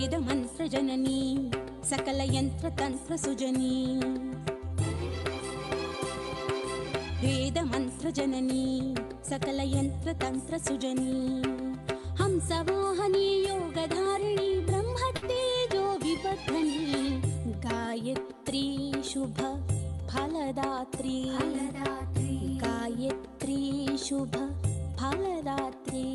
वेदमन्त्रजननी सकलयन्त्रतन्त्रसुजनी वेदमन्त्रजननी सकलयन्त्रतन्त्रसुजनी हंसवाहनी योगधारिणी ब्रह्मतेजो विवर्धनी Gayatri Shubh फलदात्री Gayatri Shubh फलदात्री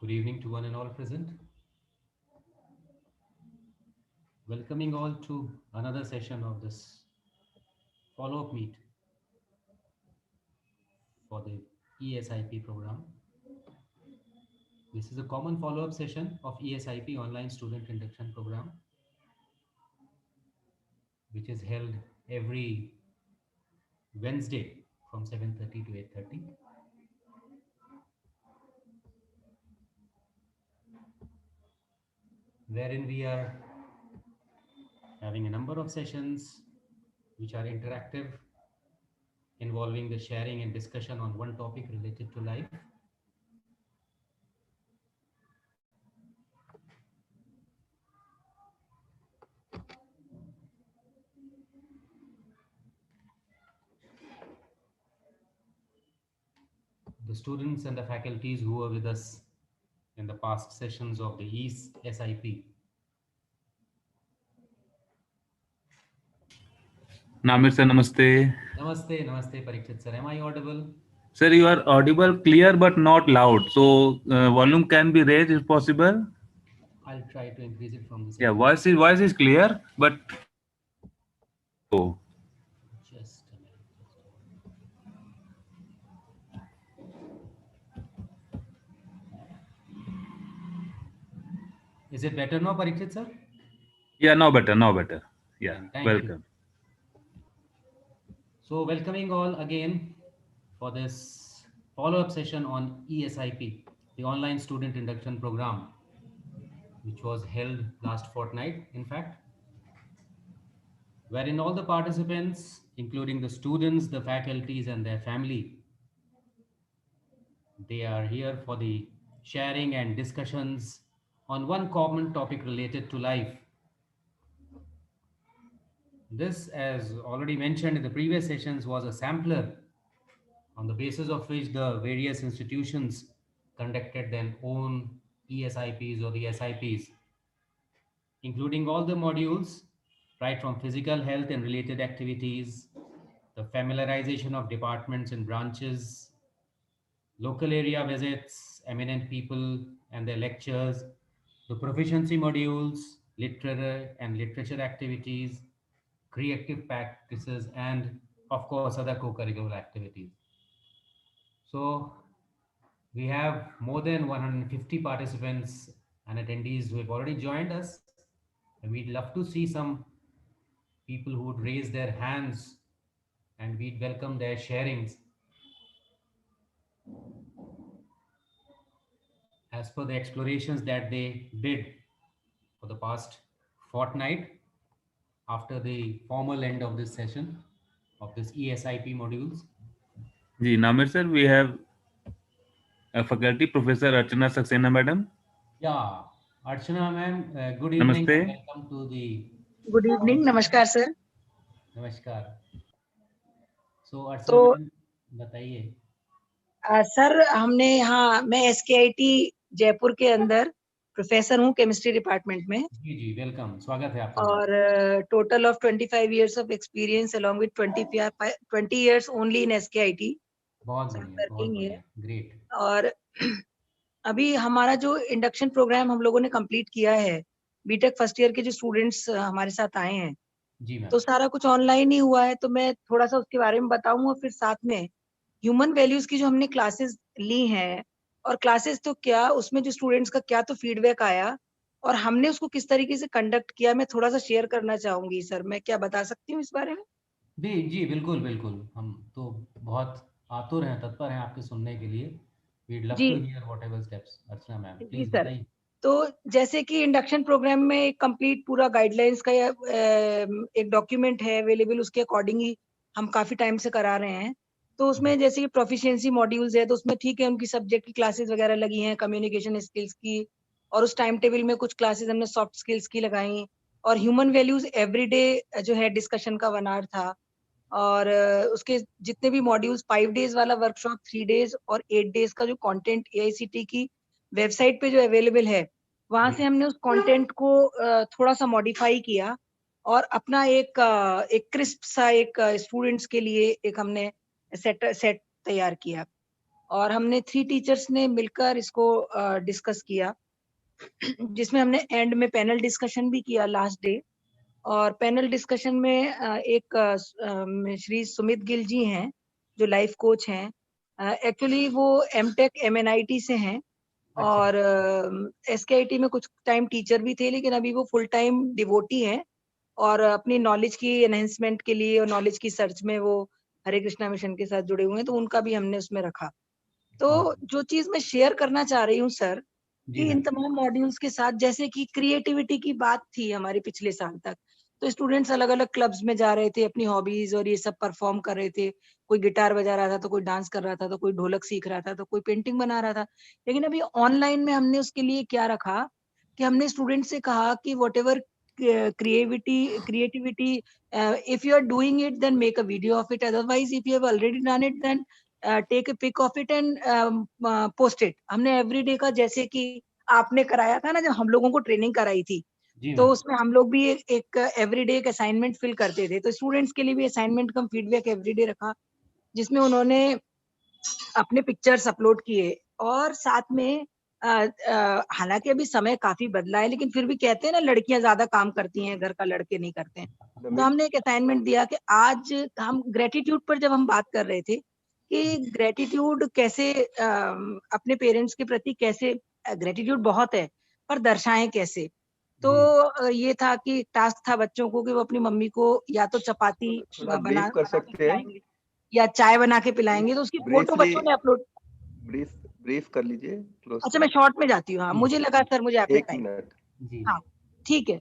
Good evening to one and all present. Welcoming all to another session of this follow-up meet for the eSIP program. This is a common follow-up session of eSIP online student induction program, which is held every Wednesday from 7:30 to 8:30. Wherein we are having a number of sessions which are interactive, involving the sharing and discussion on one topic related to life. The students and the faculties who were with us in the past sessions of the eSIP. Namir sir, namaste. Namaste, namaste, Parikshit sir. Am I audible? Sir, you are audible, clear but not loud. So volume can be raised if possible. I'll try to increase it from this. Yeah, voice is clear, but oh. Just a minute. Is it better now, Parikshit sir? Yeah, now better, now better. Yeah, Thank welcome. you. So welcoming all again for this follow-up session on eSIP, the online student induction program, which was held last fortnight, in fact, wherein all the participants, including the students, the faculties and their family, they are here for the sharing and discussions on one common topic related to life. This, as already mentioned in the previous sessions, was a sampler on the basis of which the various institutions conducted their own eSIPs or the SIPs, including all the modules, right from physical health and related activities, the familiarization of departments and branches, local area visits, eminent people and their lectures, the proficiency modules, literature activities, creative practices, and of course other co-curricular activities. So we have more than 150 participants and attendees who have already joined us, and we'd love to see some people who would raise their hands and we'd welcome their sharings as per the explorations that they did for the past fortnight after the formal end of this session of this eSIP modules. Ji, Namir sir, we have a faculty, Professor Archana Saxena madam. Yeah, Archana ma'am, good evening. Namaste. Welcome to the... Good evening. Namaskar sir. नमस्कार. So Archana ma'am, बताइए. Sir हमने यहाँ मैं SKIT Jaipur के अंदर professor हूँ chemistry department में. जी जी, welcome, स्वागत है आपका. और total of 25 years of experience along with 20 years only in SKIT. बहुत बढ़िया, ग्रेट. और अभी हमारा जो इंडक्शन प्रोग्राम हम लोगों ने कंप्लीट किया है, बीटेक फर्स्ट ईयर के जो स्टूडेंट्स हमारे साथ आए हैं, जी मैम, तो सारा कुछ ऑनलाइन ही हुआ है. तो मैं थोड़ा सा उसके बारे में बताऊंगा, फिर साथ में ह्यूमन वैल्यूज की जो हमने क्लासेस ली हैं और क्लासेस तो क्या उसमें जो स्टूडेंट्स का क्या तो फीडबैक आया और हमने उसको किस तरीके से कंडक्ट किया, मैं थोड़ा सा शेयर करना चाहूंगी सर। मैं क्या बता सकती हूँ इस बारे में? जी जी, बिल्कुल बिल्कुल, हम तो बहुत आतुर हैं, तत्पर हैं आपके सुनने के लिए। वीड लव जी to hear whatever steps. Archana ma'am ji please sir. बताइए। तो जैसे कि इंडक्शन प्रोग्राम में एक कंप्लीट पूरा गाइडलाइंस का एक डॉक्यूमेंट है अवेलेबल, उसके अकॉर्डिंग ही हम काफी टाइम से करा रहे हैं। तो उसमें जैसे कि प्रोफिशिएंसी मॉड्यूल्स है, तो उसमें ठीक है उनकी सब्जेक्ट की क्लासेस वगैरह लगी हैं, कम्युनिकेशन स्किल्स की, और उस टाइम टेबल में कुछ क्लासेस हमने सॉफ्ट स्किल्स की लगाई, और ह्यूमन वैल्यूज एवरीडे जो है डिस्कशन का 1 आवर था। और उसके जितने भी मॉड्यूल्स, 5 डेज वाला वर्कशॉप, 3 डेज और 8 डेज का जो कंटेंट AICTE की वेबसाइट पे जो अवेलेबल है, वहां जी से हमने उस कंटेंट को थोड़ा सा मॉडिफाई किया, और अपना एक क्रिस्प सा एक स्टूडेंट्स के लिए एक हमने सेट तैयार किया, और हमने 3 टीचर्स ने मिलकर इसको डिस्कस किया, जिसमें हमने एंड में पैनल डिस्कशन भी किया लास्ट डे। और पैनल डिस्कशन में श्री सुमित गिल जी हैं, जो लाइफ कोच हैं। एक्चुअली वो एमटेक MNIT से हैं, अच्छा। और SKIT में कुछ टाइम टीचर भी थे, लेकिन अभी वो फुल टाइम डिवोटी हैं, और अपनी नॉलेज की एनहेंसमेंट के लिए और नॉलेज की सर्च में वो हरे कृष्णा मिशन के साथ जुड़े हुए हैं, तो उनका भी हमने उसमें रखा। तो जो चीज मैं शेयर करना चाह रही हूँ सर, जी कि इन मैम। तमाम मॉड्यूल्स के साथ, जैसे कि क्रिएटिविटी की बात थी हमारे पिछले साल तक, तो स्टूडेंट्स अलग अलग क्लब्स में जा रहे थे, अपनी हॉबीज और ये सब परफॉर्म कर रहे थे। कोई गिटार बजा रहा था, तो कोई डांस कर रहा था, तो कोई ढोलक सीख रहा था, तो कोई पेंटिंग बना रहा था। लेकिन अभी ऑनलाइन में हमने उसके लिए क्या रखा, कि हमने स्टूडेंट से कहा कि whatever creativity, if you are doing it then make a video of it, otherwise if you have already done it then take a pic of it and post it. हमने everyday का, जैसे कि आपने कराया था ना जब हम लोगों को ट्रेनिंग कराई थी, जी तो मैम। उसमें हम लोग भी एक एवरीडे एक असाइनमेंट फिल करते थे, तो स्टूडेंट्स के लिए भी असाइनमेंट कम फीडबैक एवरीडे रखा, जिसमें उन्होंने अपने पिक्चर्स अपलोड किए, और साथ में हालांकि अभी समय काफी बदला है, लेकिन फिर भी कहते हैं ना, लड़कियां ज्यादा काम करती हैं घर का, लड़के नहीं करते हैं। तो हमने एक असाइनमेंट दिया कि आज हम ग्रेटिट्यूड पर, जब हम बात कर रहे थे कि ग्रेटिट्यूड कैसे अपने पेरेंट्स के प्रति कैसे, ग्रेटिट्यूड बहुत है पर दर्शाएं कैसे। तो जी ये था कि टास्क था बच्चों को कि वो अपनी मम्मी को या तो चपाती थोड़ा बना ब्रीफ कर बना के सकते हैं? खिलाएंगे, या चाय बना के पिलाएंगे, तो उसकी फोटो ब्रीफली बच्चों ने अपलोड। ब्रीफ कर लीजिए, क्लोज अच्छा, टू मैं शॉर्ट में जाती हूँ। हाँ, जी मुझे लगा सर मुझे आपने 1 टाइम। मिनट। जी। हाँ, ठीक है।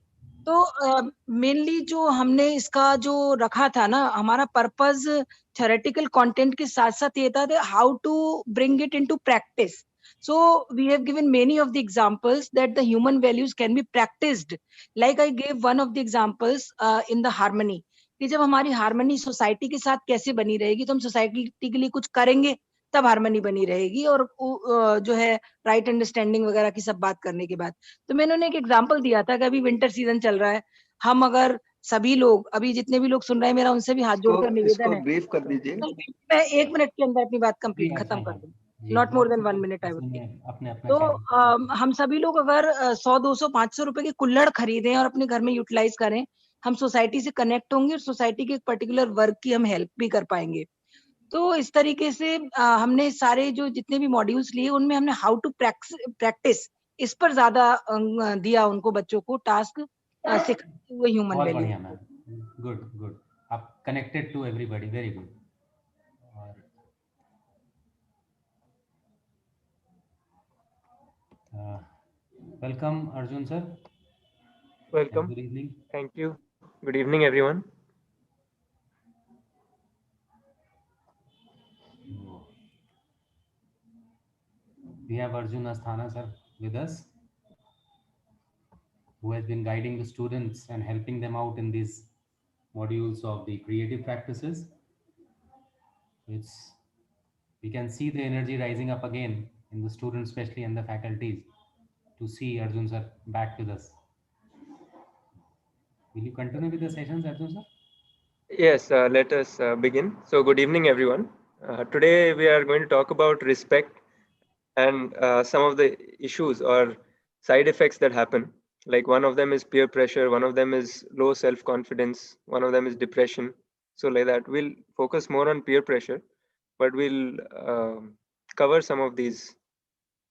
तो मेनली जो हमने इसका जो रखा था ना, हमारा पर्पस थ्योरेटिकल कंटेंट के साथ साथ ये था how to bring it into practice. So we have given many of the examples that the human values can be practised, like I gave one of the examples in the harmony, कि जब हमारी harmony society के साथ कैसे बनी रहेगी, तो हम सोसाइटी के लिए कुछ करेंगे तब हार्मनी बनी रहेगी, और जो है राइट अंडरस्टैंडिंग वगैरह की सब बात करने के बाद। तो मैंने उन्हें एक एग्जांपल दिया था कि अभी विंटर सीजन चल रहा है, हम अगर सभी लोग, अभी जितने भी लोग सुन रहे हैं, मेरा उनसे भी हाथ इसको जोड़कर निवेदन इसको है, ब्रीफ कर दीजिए। तो मैं 1 मिनट के अंदर अपनी बात जी कंप्लीट अर्चना खत्म कर मैम। दूं, जी नॉट मोर बहुत देन सी 1 मिनट आई वुड किसी से। ने अपने अपना तो चैनल। हम सभी लोग अगर 100 200 500 रुपए के कुल्हड़ खरीदें और अपने घर में यूटिलाइज करें, हम सोसाइटी से कनेक्ट होंगे, और सोसाइटी के एक पर्टिकुलर वर्ग की हम हेल्प भी कर पाएंगे। तो इस तरीके से हमने सारे जो जितने भी मॉड्यूल्स लिए, उनमें हमने हाउ टू प्रैक्टिस इस पर ज्यादा दिया उनको, बच्चों को टास्क सिखाते हुए ह्यूमन बहुत वैल्यूज बढ़िया को। Ma'am, good good. आप connected to everybody, very good. और welcome Arjun sir, and Welcome. Good evening. Thank you. Good evening, everyone. We have Arjun Asthana sir with us, who has been guiding the students and helping them out in these modules of the creative practices. It's, we can see the energy rising up again in the students, especially and the faculties, to see Arjun sir back with us. Will you continue with the sessions, Arjun sir? Yes, let us begin. So, good evening, everyone. Today, we are going to talk about respect and some of the issues or side effects that happen. Like one of them is peer pressure, one of them is low self-confidence, one of them is depression. So, like that, we'll focus more on peer pressure, but we'll cover some of these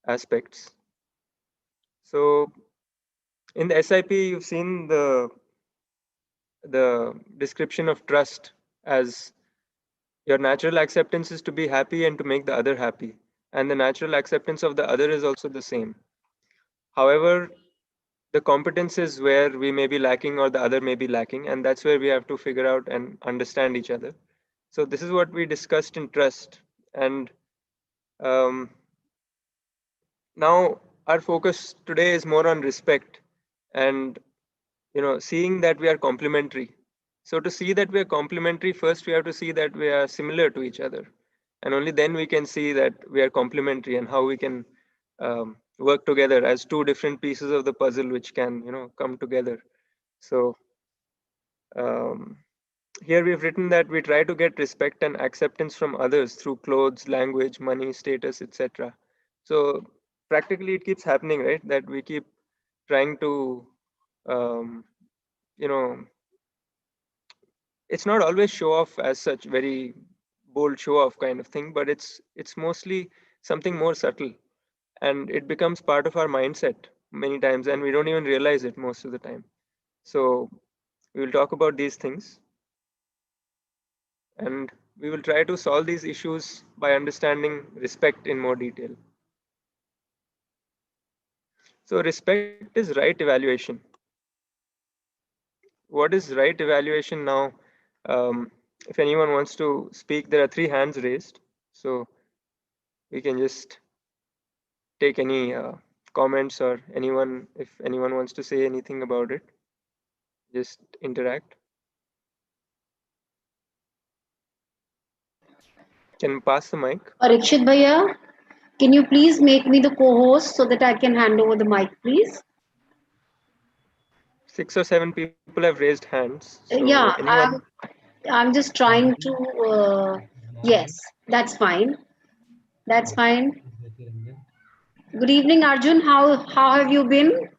aspects. So, In the SIP, you've seen the description of trust as your natural acceptance is to be happy and to make the other happy, and the natural acceptance of the other is also the same. However, the competence is where we may be lacking or the other may be lacking, and that's where we have to figure out and understand each other. So this is what we discussed in trust, and um, now our focus today is more on respect and seeing that we are complementary. So to see that we are complementary, first we have to see that we are similar to each other, and only then we can see that we are complementary and how we can work together as two different pieces of the puzzle which can come together. So um, here we've written that we try to get respect and acceptance from others through clothes, language, money, status, etc. So practically it keeps happening, right? That we keep trying to um, you know it's not always show off as such, very bold show off kind of thing, but it's mostly something more subtle, and it becomes part of our mindset many times and we don't even realize it most of the time. So we will talk about these things, and we will try to solve these issues by understanding respect in more detail. So respect is right evaluation. What is right evaluation now? If anyone wants to speak, there are 3 hands raised, so we can just take any comments, or if anyone wants to say anything about it, just interact. Can pass the mic. Parikshit Bhaiya, can you please make me the co-host so that I can hand over the mic, please? 6 or 7 people have raised hands, so Yeah, anyone. I'm just trying to. Yes, that's fine. That's fine. Good evening, Arjun. How have you been?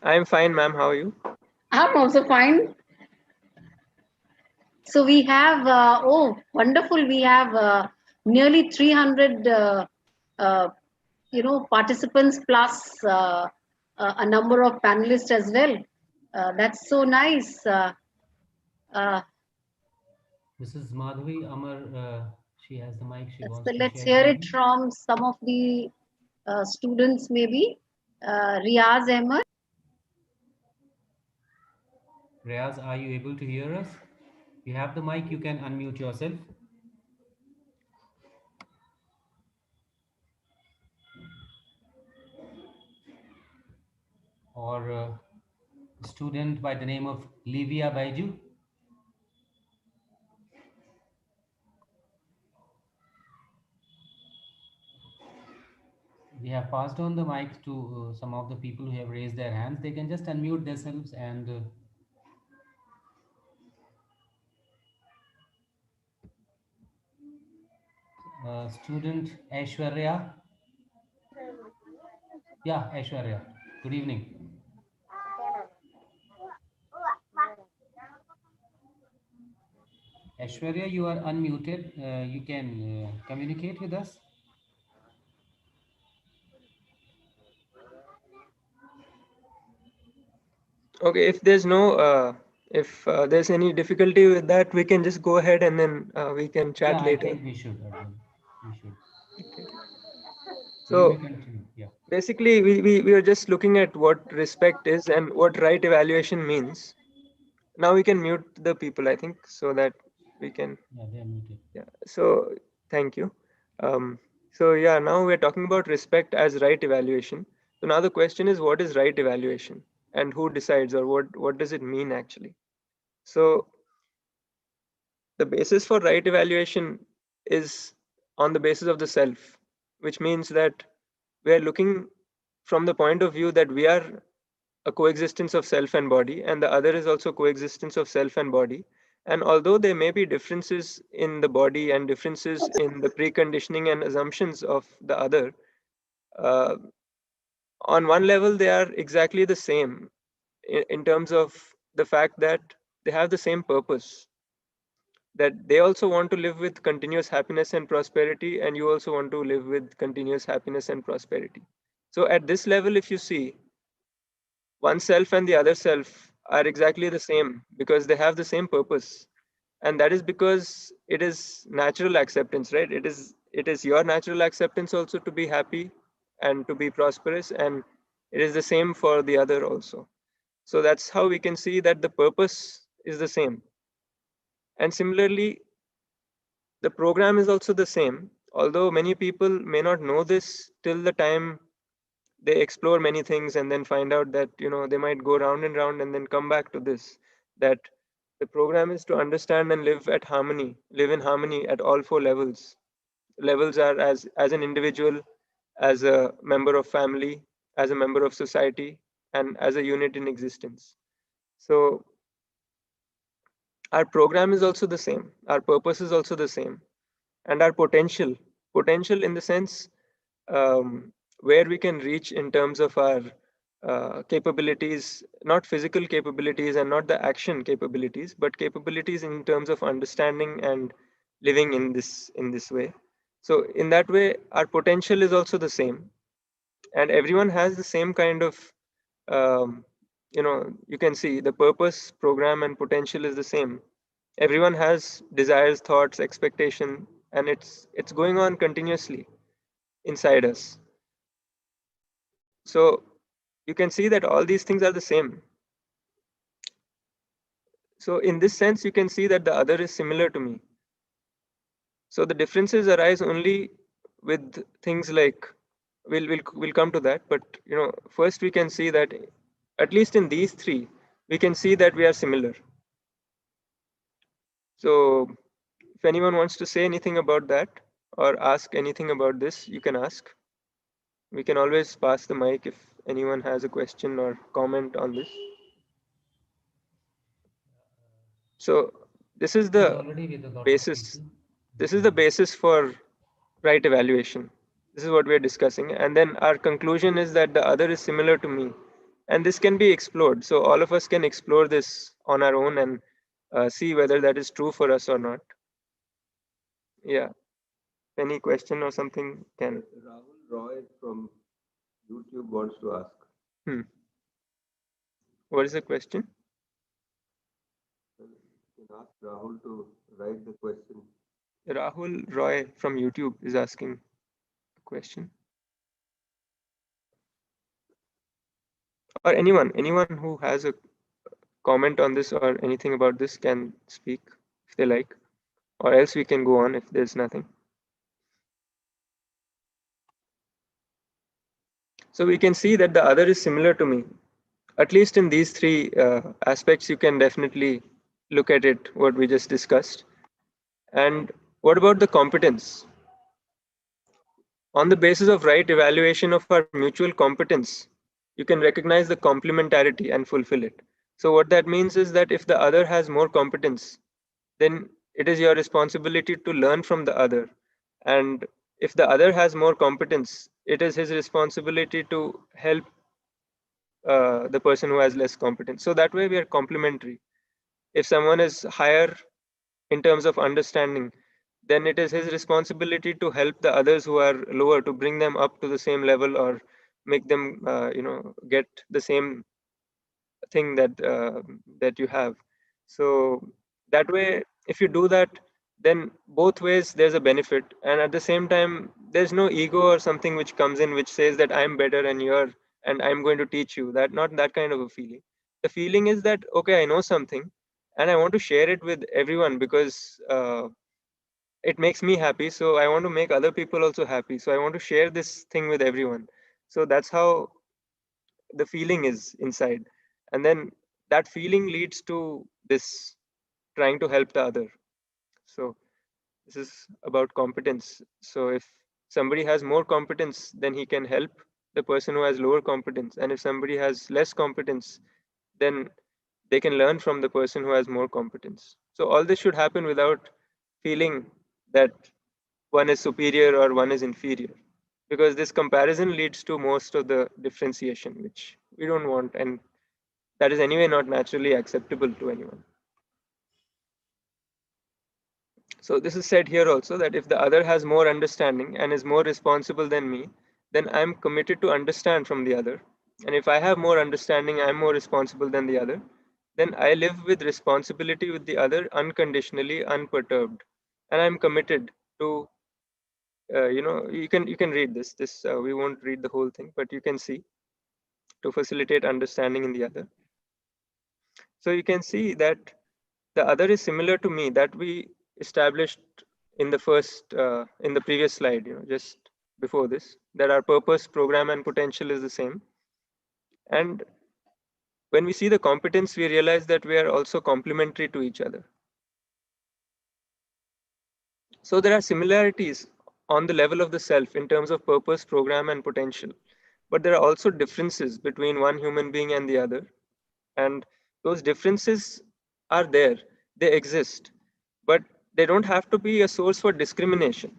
I'm fine, ma'am. How are you? I'm also fine. So we have wonderful. We have nearly 300 participants plus a number of panelists as well. That's so nice. Uh, Mrs. Madhavi Amar, she has the mic. She so wants to let's share hear it something. from some of the students, maybe. Riaz Ahmed. Reyaz, are you able to hear us? You have the mic. You can unmute yourself. Or a student by the name of Livia Baiju. We have passed on the mic to some of the people who have raised their hands. They can just unmute themselves and student Aishwarya. Yeah, Aishwarya. Good evening. Aishwarya, you are unmuted. You can communicate with us. Okay, if there's no if there's any difficulty with that, we can just go ahead and then we can chat Yeah, I later. think we should, Arjun. We should. Okay. So you may So continue. Yeah. basically we are just looking at what respect is and what right evaluation means. Now we can mute the people, I think, so that we can. Yeah, they are muted. Yeah, so thank you. So yeah, now we're talking about respect as right evaluation. So now the question is, what is right evaluation and who decides, or what does it mean actually? So the basis for right evaluation is on the basis of the self, which means that we're looking from the point of view that we are a coexistence of self and body, and the other is also coexistence of self and body. And although there may be differences in the body and differences in the preconditioning and assumptions of the other, uh, on one level they are exactly the same in terms of the fact that they have the same purpose, that they also want to live with continuous happiness and prosperity, and you also want to live with continuous happiness and prosperity. So at this level, if you see, one self and the other self are exactly the same because they have the same purpose. And that is because it is natural acceptance, right? It is your natural acceptance also to be happy and to be prosperous, and it is the same for the other also. So that's how we can see that the purpose is the same. And similarly, the program is also the same, although many people may not know this till the time they explore many things and then find out that they might go round and round and then come back to this, that the program is to understand and live in harmony at all four levels. Levels are as an individual, as a member of family, as a member of society, and as a unit in existence. So our program is also the same, our purpose is also the same, and our potential in the sense, where we can reach in terms of our capabilities, not physical capabilities and not the action capabilities, but capabilities in terms of understanding and living in this way. So in that way, our potential is also the same, and everyone has the same kind of, you can see the purpose, program, and potential is the same. Everyone has desires, thoughts, expectation, and it's going on continuously inside us. So you can see that all these things are the same. So in this sense, you can see that the other is similar to me. So the differences arise only with things like, we'll come to that, but first we can see that at least in these three, we can see that we are similar. So if anyone wants to say anything about that or ask anything about this, you can ask. We can always pass the mic if anyone has a question or comment on this. So this is the Already with a lot of basis. people. This is the basis for right evaluation. This is what we are discussing. And then our conclusion is that the other is similar to me. And this can be explored. So all of us can explore this on our own and see whether that is true for us or not. Yeah. Any question or something can. Rahul Roy from YouTube wants to ask. What is the question? You can ask Rahul to write the question. Rahul Roy from YouTube is asking a question. Or anyone who has a comment on this or anything about this can speak if they like, or else we can go on if there's nothing. So we can see that the other is similar to me. At least in these three aspects, you can definitely look at it, what we just discussed. And what about the competence? On the basis of right evaluation of our mutual competence, you can recognize the complementarity and fulfill it. So what that means is that if the other has more competence, then it is your responsibility to learn from the other. And if the other has more competence, it is his responsibility to help the person who has less competence. So that way we are complementary. If someone is higher in terms of understanding, then it is his responsibility to help the others who are lower, to bring them up to the same level or make them get the same thing that you have. So that way, if you do that, then both ways there's a benefit, and at the same time there's no ego or something which comes in which says that I'm better and I'm going to teach you. That not that kind of a feeling. The feeling is that, okay, I know something and I want to share it with everyone because it makes me happy, so I want to make other people also happy, so I want to share this thing with everyone. So that's how the feeling is inside, and then that feeling leads to this trying to help the other. So this is about competence. So if somebody has more competence, then he can help the person who has lower competence, and if somebody has less competence, then they can learn from the person who has more competence. So all this should happen without feeling that one is superior or one is inferior, because this comparison leads to most of the differentiation, which we don't want, and that is anyway not naturally acceptable to anyone. So this is said here also, that if the other has more understanding and is more responsible than me, then I'm committed to understand from the other, And if I have more understanding, I'm more responsible than the other, then I live with responsibility with the other unconditionally, unperturbed, and I'm committed to. You can read this. We won't read the whole thing, but you can see, to facilitate understanding in the other. So you can see that the other is similar to me, that we established in the previous slide, just before this, that our purpose, program, and potential is the same. And when we see the competence, we realize that we are also complementary to each other. So there are similarities on the level of the self in terms of purpose, program, and potential. But there are also differences between one human being and the other. And those differences are there, they exist, but they don't have to be a source for discrimination.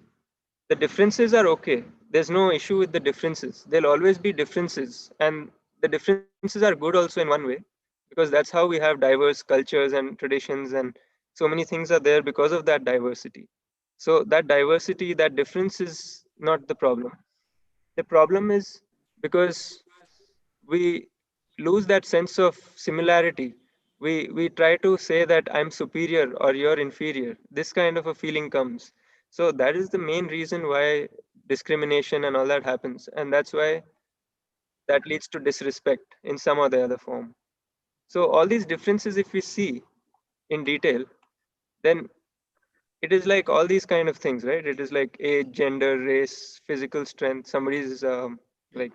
The differences are okay. There's no issue with the differences. There'll always be differences. And the differences are good also in one way, because that's how we have diverse cultures and traditions, and so many things are there because of that diversity. So that diversity, that difference is not the problem. The problem is because we lose that sense of similarity. We try to say that I'm superior or you're inferior. This kind of a feeling comes. So that is the main reason why discrimination and all that happens, and that's why that leads to disrespect in some or the other form. So all these differences, if we see in detail, then it is like all these kind of things, right? It is like age, gender, race, physical strength. Somebody's like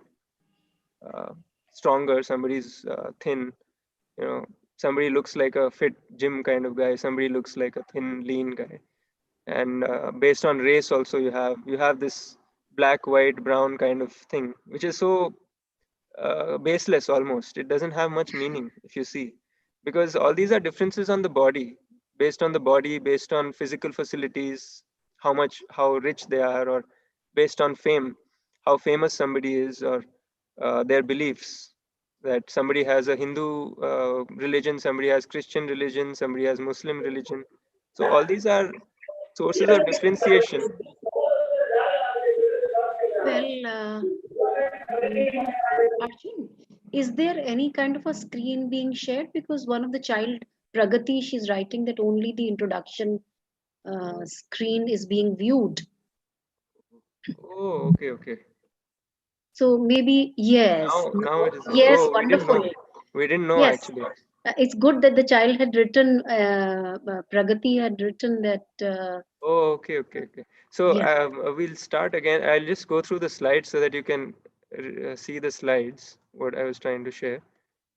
uh, stronger, somebody's thin. Somebody looks like a fit gym kind of guy, somebody looks like a thin lean guy. And based on race also, you have this black, white, brown kind of thing, which is so baseless almost. It doesn't have much meaning if you see, because all these are differences on the body, based on physical facilities, how rich they are, or based on fame, how famous somebody is, or their beliefs, that somebody has a Hindu religion, somebody has Christian religion, somebody has Muslim religion. So all these are sources of differentiation. Well, Arjun, is there any kind of a screen being shared? Because one of the child, Pragati, she's writing that only the introduction screen is being viewed. Oh, okay. So maybe, yes, Now it is. yes, Oh, we didn't wonderful. know. We didn't know Yes, actually. it's good that the child had written, Pragati had written that, Oh, okay. So yeah. we'll start again. I'll just go through the slides so that you can see the slides, what I was trying to share.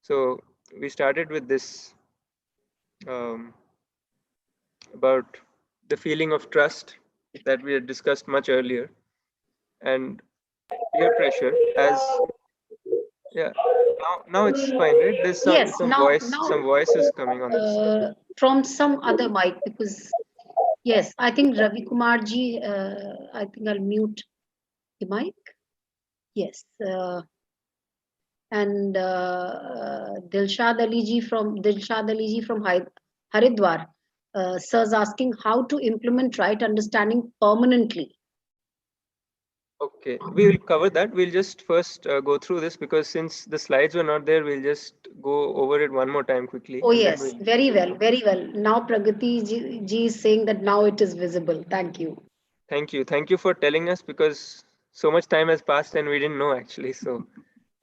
So we started with this um, about the feeling of trust that we had discussed much earlier, and peer pressure as, yeah. Now it's fine, right? There's some Yes, some now, voice, some voices coming on this. from some other mic, because, yes, I think Ravi Kumar ji, I think I'll mute the mic. Yes. And Dilshad Ali ji from Haridwar, sir's asking how to implement right understanding permanently. Okay, we will cover that. We'll just first go through this, because since the slides were not there, we'll just go over it one more time quickly, Oh and then yes, we'll. very well, very well. Now Pragati ji is saying that now it is visible. Thank you. Thank you for telling us, because so much time has passed and we didn't know actually. So,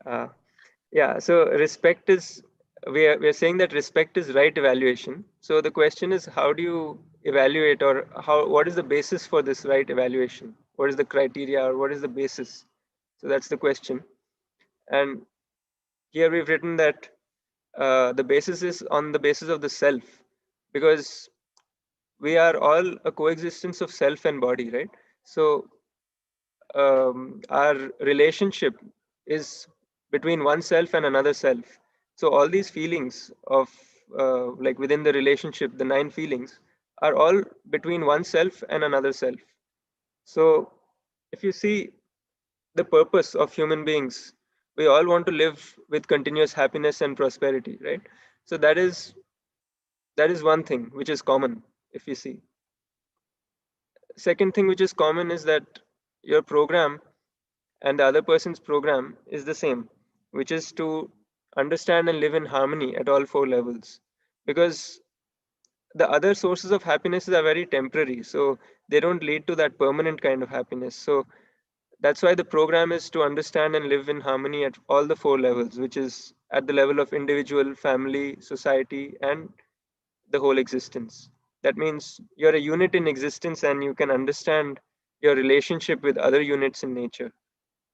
uh, yeah. So respect is, we are saying that respect is right evaluation. So the question is, how do you evaluate, or what is the basis for this right evaluation? What is the criteria, or what is the basis? So that's the question. And here we've written that the basis is on the basis of the self, because we are all a coexistence of self and body, right? So our relationship is between oneself and another self. So all these feelings of like within the relationship, the 9 feelings are all between oneself and another self. So if you see the purpose of human beings, we all want to live with continuous happiness and prosperity, right? So that is one thing which is common. If you see, second thing which is common is that your program and the other person's program is the same. which is to understand and live in harmony at all 4 levels. Because the other sources of happiness are very temporary, so they don't lead to that permanent kind of happiness. So that's why the program is to understand and live in harmony at all the 4 levels, which is at the level of individual, family, society, and the whole existence. That means you're a unit in existence and you can understand your relationship with other units in nature.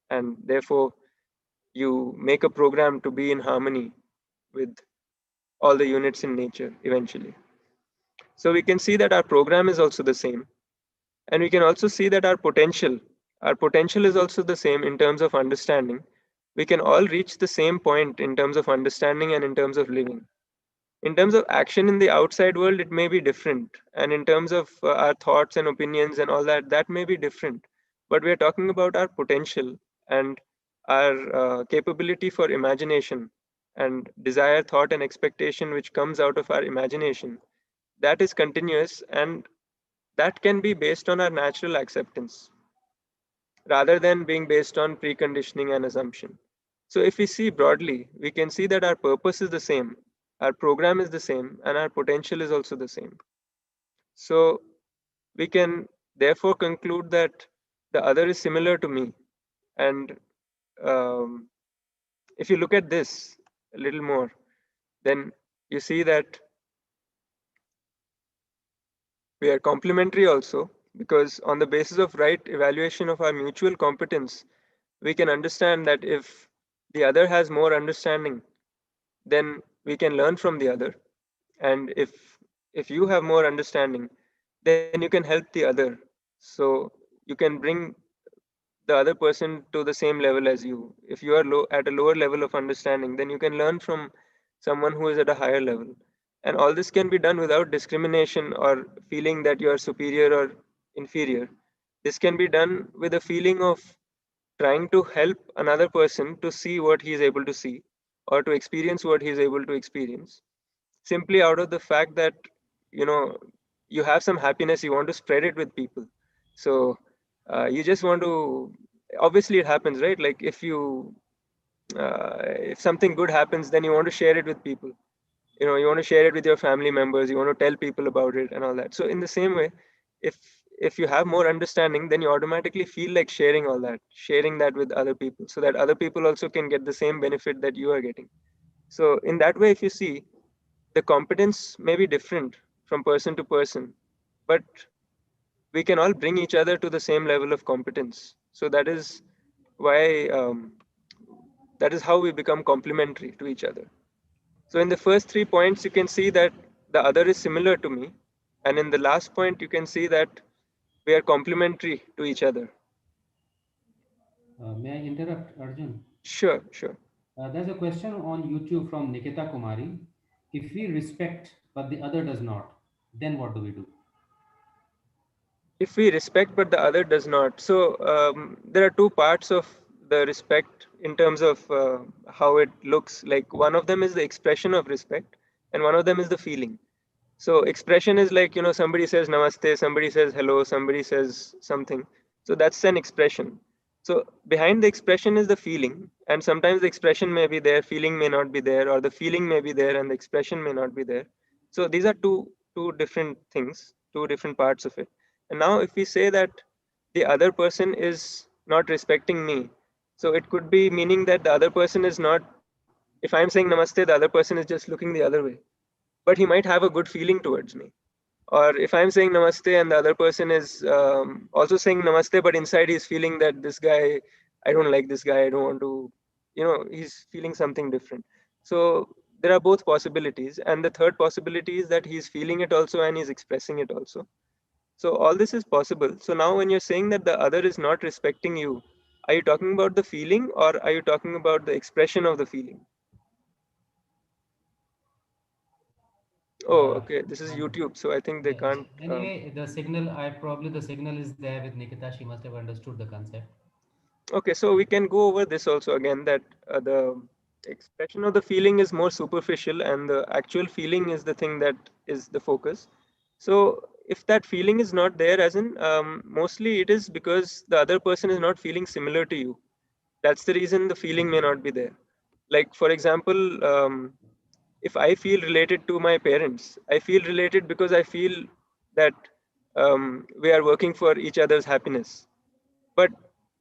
And therefore, you make a program to be in harmony with all the units in nature eventually. So we can see that our program is also the same. And we can also see that our potential is also the same in terms of understanding. We can all reach the same point in terms of understanding and in terms of living. In terms of action in the outside world, it may be different. And in terms of our thoughts and opinions and all that, that may be different. But we are talking about our potential and our capability for imagination and desire, thought, and expectation, which comes out of our imagination. That is continuous and that can be based on our natural acceptance rather than being based on preconditioning and assumption. So, if we see broadly, we can see that our purpose is the same, our program is the same, and our potential is also the same. So, we can therefore conclude that the other is similar to me. And um, if you look at this a little more, then you see that we are complementary also, because on the basis of right evaluation of our mutual competence, we can understand that if the other has more understanding, then we can learn from the other. And if you have more understanding, then you can help the other. So you can bring the other person to the same level as you. If you are at a lower level of understanding, then you can learn from someone who is at a higher level. And all this can be done without discrimination or feeling that you are superior or inferior. This can be done with a feeling of trying to help another person to see what he is able to see or to experience what he is able to experience, simply out of the fact that you know you have some happiness, you want to spread it with people. So you just want to, obviously it happens, right? Like if something good happens, then you want to share it with people. You want to share it with your family members, you want to tell people about it and all that. So in the same way, if if you have more understanding, then you automatically feel like sharing that with other people, so that other people also can get the same benefit that you are getting. So in that way, if you see, the competence may be different from person to person, but we can all bring each other to the same level of competence. So why that is how we become complementary to each other. So in the first 3 points, you can see that the other is similar to me. And in the last point, you can see that we are complementary to each other. May I interrupt, Arjun? Sure, sure. There's a question on YouTube from Nikita Kumari. If we respect but the other does not, then what do we do? If we respect but the other does not. So there are two parts of the respect in terms of how it looks. Like one of them is the expression of respect, and one of them is the feeling. So expression is like, somebody says namaste, somebody says hello, somebody says something. So that's an expression. So behind the expression is the feeling, and sometimes the expression may be there, feeling may not be there, or the feeling may be there and the expression may not be there. So these are two different things, two different parts of it. And now if we say that the other person is not respecting me, so it could be meaning that the other person is not, if I'm saying namaste, the other person is just looking the other way, but he might have a good feeling towards me. Or if I'm saying namaste and the other person is also saying namaste, but inside he's feeling that this guy, I don't like this guy, I don't want to, he's feeling something different. So there are both possibilities. And the third possibility is that he's feeling it also and he's expressing it also. So all this is possible. So now when you're saying that the other is not respecting you, are you talking about the feeling or are you talking about the expression of the feeling? Oh, Uh, okay. This is um, YouTube, so I think they yeah. can't. Anyway, the signal, probably the signal is there with Nikita. She must have understood the concept. Okay, so we can go over this also again, that the expression of the feeling is more superficial and the actual feeling is the thing that is the focus. So if that feeling is not there, as in mostly it is because the other person is not feeling similar to you. That's the reason the feeling may not be there. Like, for example, if I feel related to my parents, I feel related because I feel that we are working for each other's happiness. But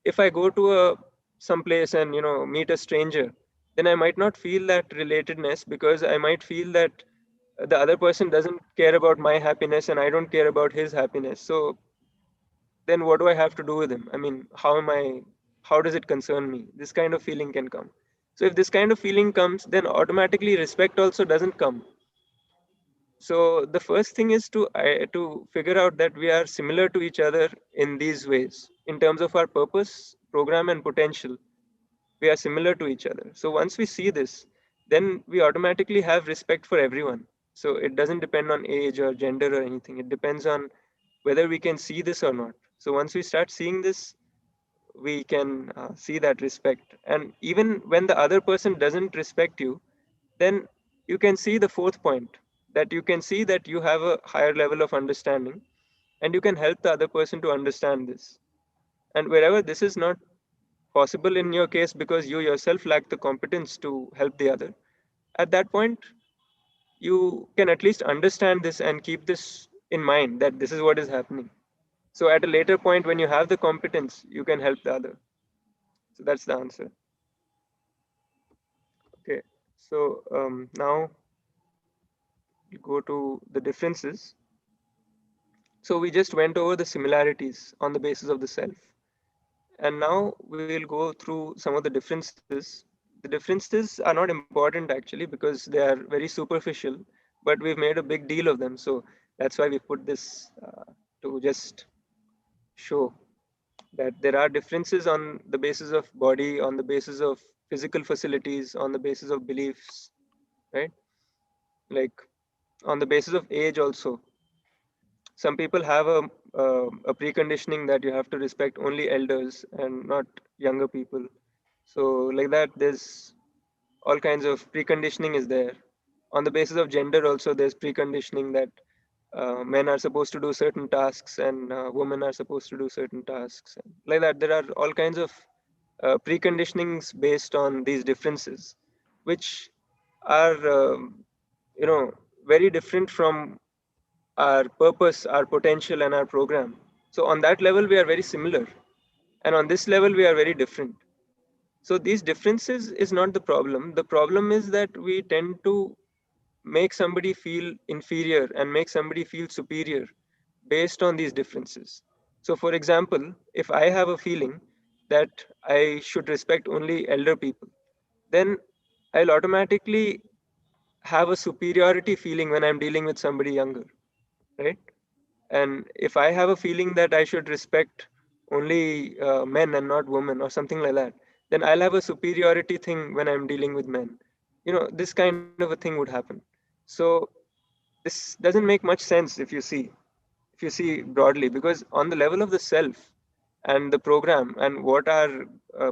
if I go to some place and meet a stranger, then I might not feel that relatedness, because I might feel that the other person doesn't care about my happiness and I don't care about his happiness. So then what do I have to do with him? I mean, how does it concern me? This kind of feeling can come. So if this kind of feeling comes, then automatically respect also doesn't come. So the first thing is to figure out that we are similar to each other in these ways, in terms of our purpose, program, and potential. We are similar to each other. So once we see this, then we automatically have respect for everyone. So it doesn't depend on age or gender or anything. It depends on whether we can see this or not. So once we start seeing this, we can see that respect. And even when the other person doesn't respect you, then you can see the fourth point, that you can see that you have a higher level of understanding and you can help the other person to understand this. And wherever this is not possible in your case because you yourself lack the competence to help the other, at that point you can at least understand this and keep this in mind, that this is what is happening. So at a later point, when you have the competence, you can help the other. So that's the answer. Okay, so now we go to the differences. So we just went over the similarities on the basis of the self. And now we'll go through some of the differences. The differences are not important actually because they are very superficial, but we've made a big deal of them. So that's why we put this to just show that there are differences on the basis of body, on the basis of physical facilities, on the basis of beliefs, right? Like on the basis of age also. Some people have a preconditioning that you have to respect only elders and not younger people. So like that, there's all kinds of preconditioning is there. On the basis of gender also, there's preconditioning that men are supposed to do certain tasks and women are supposed to do certain tasks. Like that, there are all kinds of preconditionings based on these differences, which are very different from our purpose, our potential, and our program. So on that level, we are very similar, and on this level, we are very different. So these differences is not the problem. The problem is that we tend to make somebody feel inferior and make somebody feel superior based on these differences. So for example, if I have a feeling that I should respect only elder people, then I'll automatically have a superiority feeling when I'm dealing with somebody younger, right? And if I have a feeling that I should respect only men and not women or something like that, then I'll have a superiority thing when I'm dealing with men. This kind of a thing would happen. So this doesn't make much sense if you see broadly, because on the level of the self and the program and what our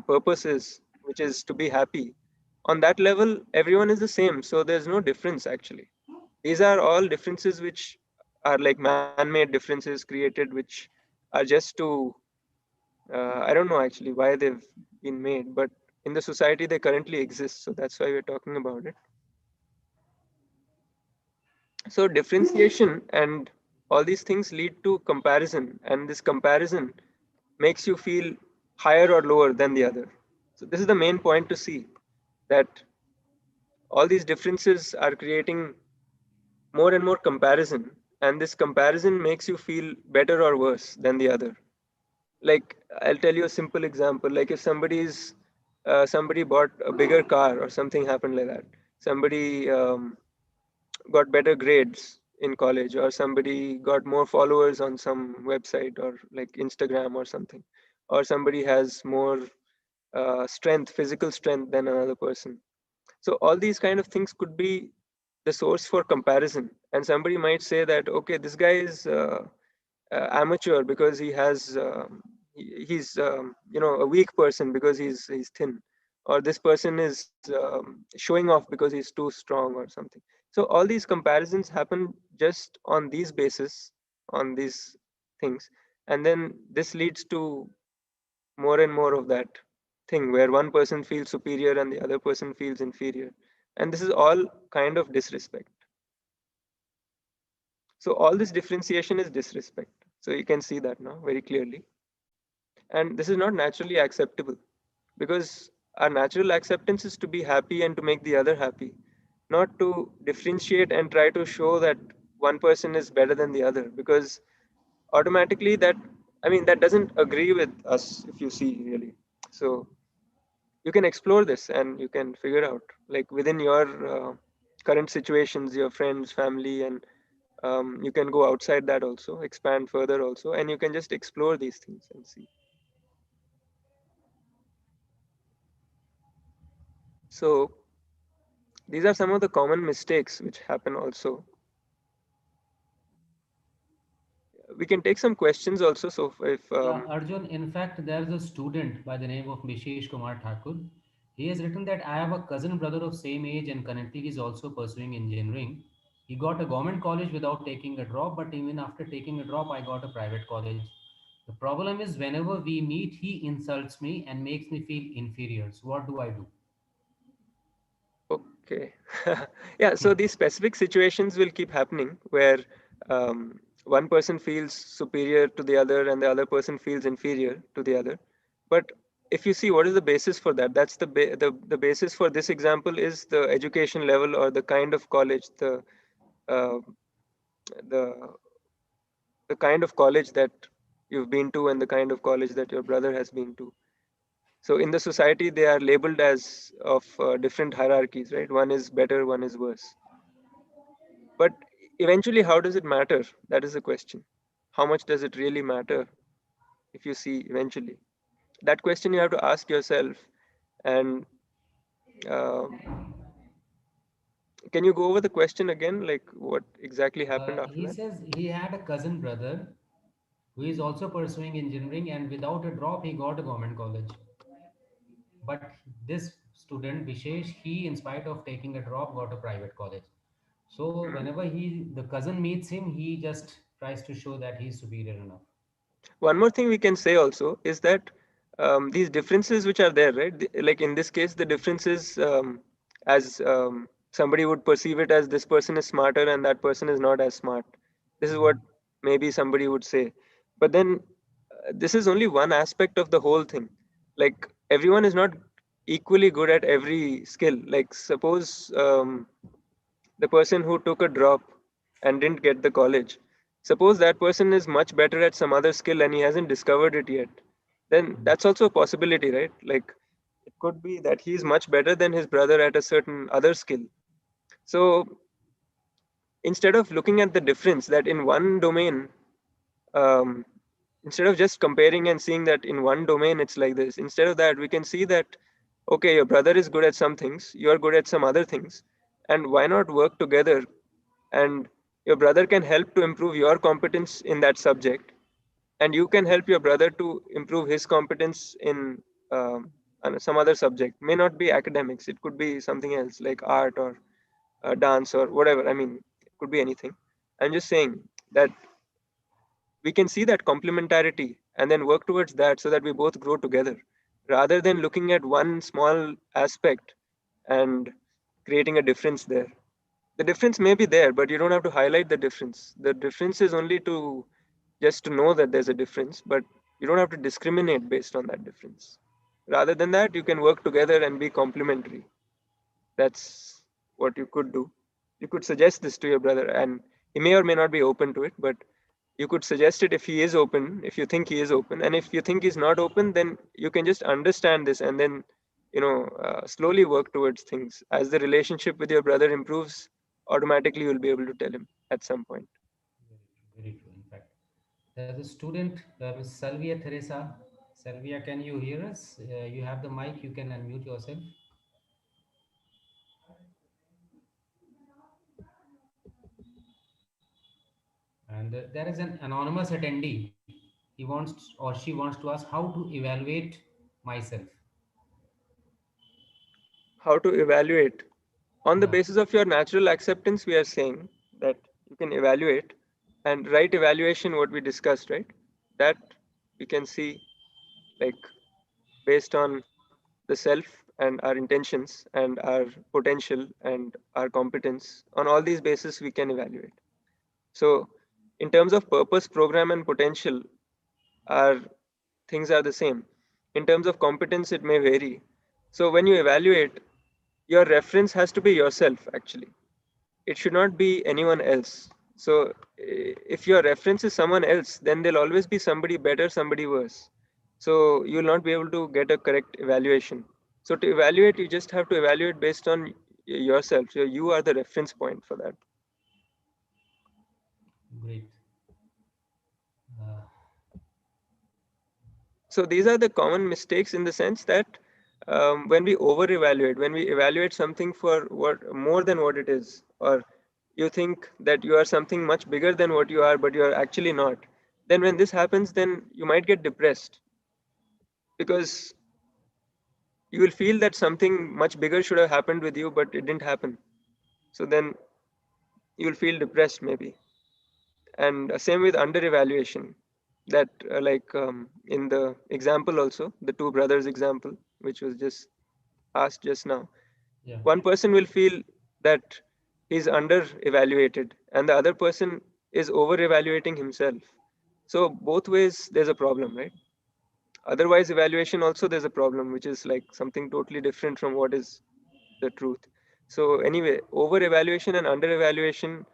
purpose is, which is to be happy, on that level everyone is the same, so there's no difference actually. These are all differences which are like man-made differences created, which are just to I don't know actually why they've been made, but in the society they currently exist, so that's why we're talking about it. So differentiation and all these things lead to comparison, and this comparison makes you feel higher or lower than the other. So this is the main point to see, that all these differences are creating more and more comparison, and this comparison makes you feel better or worse than the other. Like, I'll tell you a simple example. Like if somebody bought a bigger car or something happened like that, somebody got better grades in college, or somebody got more followers on some website or like Instagram or something, or somebody has more physical strength than another person. So all these kind of things could be the source for comparison, and somebody might say that, okay, this guy is amateur because he's a weak person because he's thin, or this person is showing off because he's too strong or something. So all these comparisons happen just on these basis, on these things, and then this leads to more and more of that. thing where one person feels superior and the other person feels inferior. And this is all kind of disrespect. So all this differentiation is disrespect. So you can see that now very clearly. And this is not naturally acceptable, because our natural acceptance is to be happy and to make the other happy, not to differentiate and try to show that one person is better than the other, because automatically that, I mean, that doesn't agree with us, if you see really. So you can explore this and you can figure out, like within your current situations, your friends, family, and you can go outside that also, expand further also, and you can just explore these things and see. So these are some of the common mistakes which happen also. We can take some questions also. So if Yeah, Arjun, in fact, there's a student by the name of Mishesh Kumar Thakur. He has written that I have a cousin brother of same age and currently he's also pursuing engineering. He got a government college without taking a drop, but even after taking a drop, I got a private college. The problem is whenever we meet, he insults me and makes me feel inferior. So what do I do? okay, yeah. So these specific situations will keep happening where one person feels superior to the other and the other person feels inferior to the other. But if you see what is the basis for that, that's the basis for this example is the education level or the kind of college, uh, the the kind of college that you've been to and the kind of college that your brother has been to. So in the society, they are labeled as of different hierarchies, right? One is better, one is worse. But eventually, how does it matter? That is the question. How much does it really matter if you see eventually? That question you have to ask yourself. And um, can you go over the question again? Like what exactly happened after He that? says he had a cousin brother who is also pursuing engineering and without a drop, he got a government college. But this student Vishesh, he in spite of taking a drop got a private college. So Mhm. whenever the cousin meets him, he just tries to show that he's superior enough. One more thing we can say also is that these differences which are there, right? Like in this case, the differences as somebody would perceive it as this person is smarter and that person is not as smart. This is what Mhm. maybe somebody would say. But then this is only one aspect of the whole thing. Like everyone is not equally good at every skill. Like suppose the person who took a drop and didn't get the college, suppose that person is much better at some other skill and he hasn't discovered it yet, then Mhm. that's also a possibility, right? Like it could be that he is much better than his brother at a certain other skill. So instead of looking at the difference that in one domain, um, instead of just comparing and seeing that in one domain it's like this, instead of that we can see that okay, your brother is good at some things, you're good at some other things, and why not work together, and your brother can help to improve your competence in that subject, and you can help your brother to improve his competence in some other subject. May not be academics, it could be something else like art or dance or whatever. I mean, it could be anything. I'm just saying that we can see that complementarity and then work towards that so that we both grow together rather than looking at one small aspect and creating a difference there. The difference may be there, but you don't have to highlight the difference. The difference is only to just to know that there's a difference, but you don't have to discriminate based on that difference. Rather than that, you can work together and be complementary. That's what you could do. You could suggest this to your brother, and he may or may not be open to it, but you could suggest it if he is open, if you think he is open, and if you think he's not open, then you can just understand this and then slowly work towards things. As the relationship with your brother improves, automatically you'll be able to tell him at some point. Very true. In fact, there's a student, Ms. Salvia Teresa. Salvia, can you hear us? You have the mic. You can unmute yourself. And there is an anonymous attendee. He wants or she wants to ask how to evaluate myself. How to evaluate? On the Yeah. basis of your natural acceptance, we are saying that you can evaluate, and right evaluation, what we discussed, right? That we can see, like based on the self and our intentions and our potential and our competence. On all these bases, we can evaluate. So in terms of purpose, program, and potential, our things are the same. In terms of competence, it may vary. So when you evaluate, your reference has to be yourself, actually. It should not be anyone else. So if your reference is someone else, then there'll always be somebody better, somebody worse. So you'll not be able to get a correct evaluation. So to evaluate, you just have to evaluate based on yourself. So you are the reference point for that. Great. Uh, So these are the common mistakes in the sense that when we over evaluate, when we evaluate something for what more than what it is, or you think that you are something much bigger than what you are, but you are actually not, then when this happens, then you might get depressed because you will feel that something much bigger should have happened with you, but it didn't happen. So then you'll feel depressed maybe. And same with under evaluation, that in the example also, the two brothers example, which was just asked just now, yeah. one person will feel that he's under evaluated and the other person is over evaluating himself. So both ways there's a problem, right? Otherwise evaluation also there's a problem, which is like something totally different from what is the truth. So anyway, over evaluation and under evaluation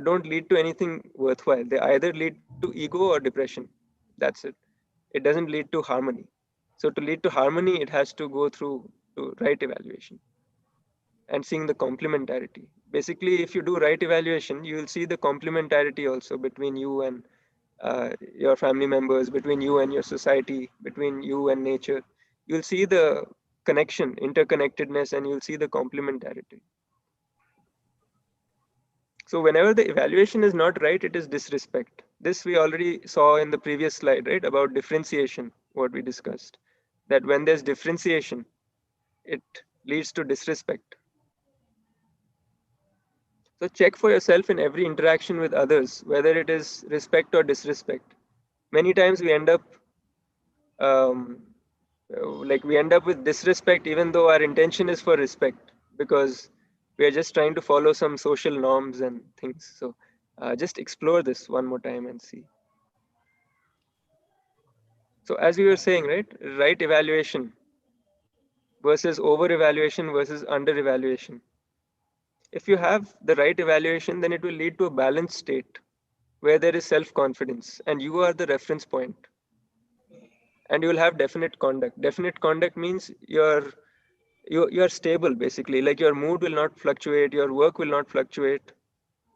don't lead to anything worthwhile. They either lead to ego or depression. That's it. It doesn't lead to harmony. So to lead to harmony, it has to go through to right evaluation and seeing the complementarity. Basically, if you do right evaluation, you will see the complementarity also between you and your family members, between you and your society, between you and nature. You'll see the connection, interconnectedness, and you'll see the complementarity. So whenever the evaluation is not right, it is disrespect. This we already saw in the previous slide, right? About differentiation, what we discussed. That when there's differentiation, it leads to disrespect. So check for yourself in every interaction with others, whether it is respect or disrespect. Many times we end up um, we end up with disrespect, even though our intention is for respect, because we are just trying to follow some social norms and things. So just explore this one more time and see. So as we were saying, right evaluation versus over evaluation versus under evaluation. If you have the right evaluation, then it will lead to a balanced state where there is self-confidence and you are the reference point, and you will have definite conduct. Definite conduct means you're stable, basically. Like your mood will not fluctuate, your work will not fluctuate,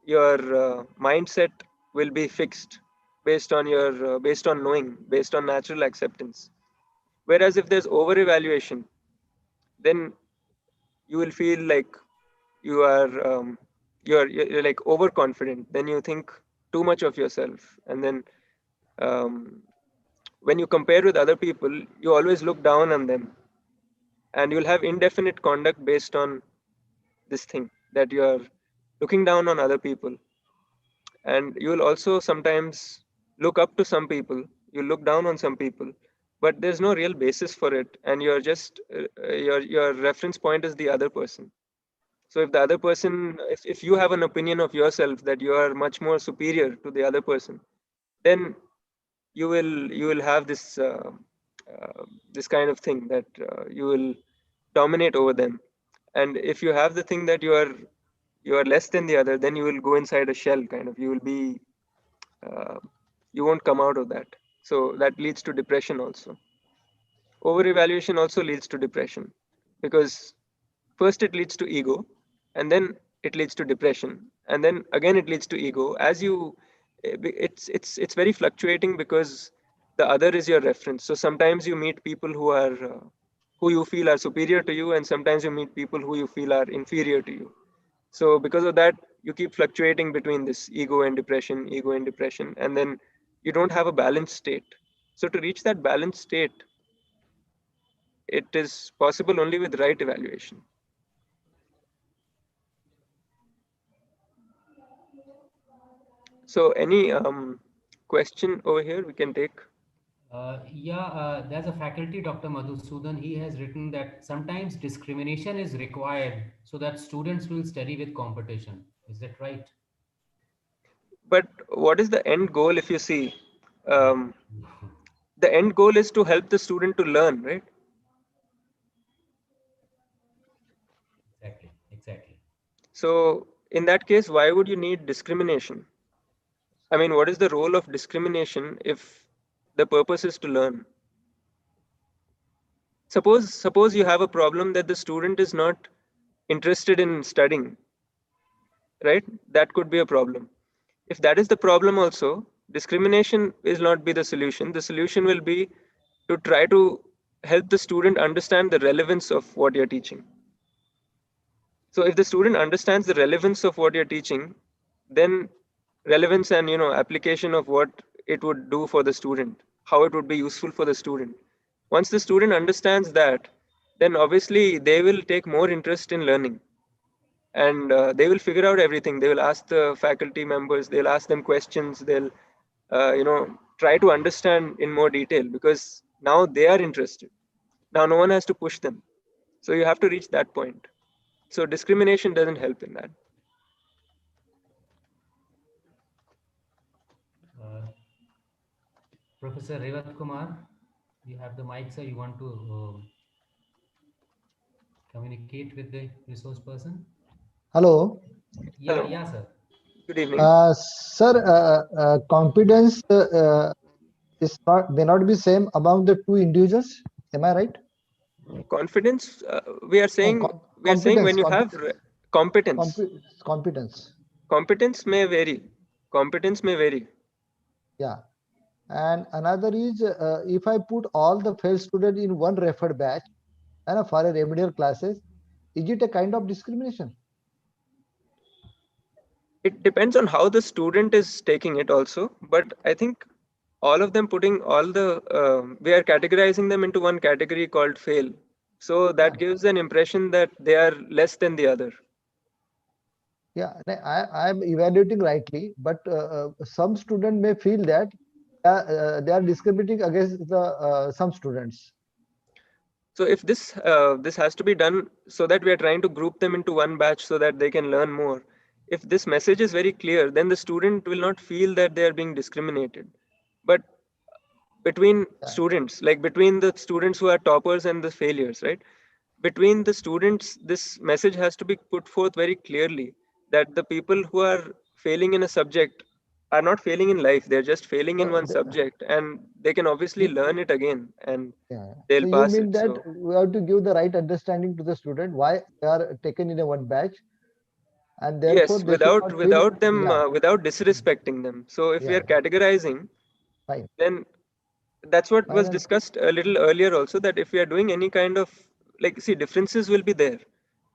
your mindset will be fixed based on your based on knowing, based on natural acceptance. Whereas if there's over evaluation, then you will feel like you are you're like overconfident. Then you think too much of yourself, and then um, when you compare with other people, you always look down on them, and you'll have indefinite conduct based on this thing, that you are looking down on other people. And you will also sometimes look up to some people, you look down on some people, but there's no real basis for it, and you're just your reference point is the other person. So if the other person, if you have an opinion of yourself that you are much more superior to the other person, then you will have this kind of thing that you will dominate over them. And if you have the thing that you are less than the other, then you will go inside a shell, kind of. You will be uh, you won't come out of that. So that leads to depression also. Over evaluation also leads to depression, because first it leads to ego, and then it leads to depression, and then again it leads to ego. As you it's very fluctuating, because the other is your reference. So sometimes you meet people who you feel are superior to you, and sometimes you meet people who you feel are inferior to you. So because of that, you keep fluctuating between this ego and depression, and then you don't have a balanced state. So to reach that balanced state, it is possible only with right evaluation. So any question over here we can take? There's a faculty, Dr. Madhusudan. He has written that sometimes discrimination is required so that students will study with competition. Is that right? But what is the end goal? If you see, um, the end goal is to help the student to learn, right? Exactly, exactly. So in that case, why would you need discrimination? I mean, what is the role of discrimination if the purpose is to learn? Suppose you have a problem that the student is not interested in studying, right? That could be a problem. If that is the problem also, discrimination will not be the solution. The solution will be to try to help the student understand the relevance of what you're teaching. So if the student understands the relevance of what you're teaching, then relevance and application of what it would do for the student, how it would be useful for the student. Once the student understands that, then obviously they will take more interest in learning, and they will figure out everything. They will ask the faculty members, they'll ask them questions, they'll try to understand in more detail, because now they are interested. Now no one has to push them. So you have to reach that point. So discrimination doesn't help in that. Uh, Professor Revat Kumar, you have the mic, sir. You want to communicate with the resource person? Hello. Yeah, Hello, yeah, sir. good evening. Sir, competence is not may not be same among the two individuals. Am I right? Confidence, we are No, saying competence, when you have competence. competence. Competence may vary. Competence may vary. Yeah. And another is if I put all the failed student in one referred batch and for a remedial classes, is it a kind of discrimination? It depends on how the student is taking it also, but I think all of them putting all the we are categorizing them into one category called fail. So Yeah. that gives an impression that they are less than the other. Yeah. I'm evaluating rightly, but some student may feel that they are discriminating against the some students. So if this has to be done so that we are trying to group them into one batch so that they can learn more. If this message is very clear, then the student will not feel that they are being discriminated. But between Yeah. students, like between the students who are toppers and the failures, right? Between the students, this message has to be put forth very clearly, that the people who are failing in a subject are not failing in life. They're just failing in So one subject, and they can obviously you, learn it again and yeah. So they'll you pass mean it. that So we have to give the right understanding to the student why they are taken in a one batch, and therefore yes, they should not feel. Yeah. without disrespecting them. So if we are Yeah. categorizing, Fine. then that's what Fine was and discussed a little earlier also, that if we are doing any kind of, like, see, differences will be there,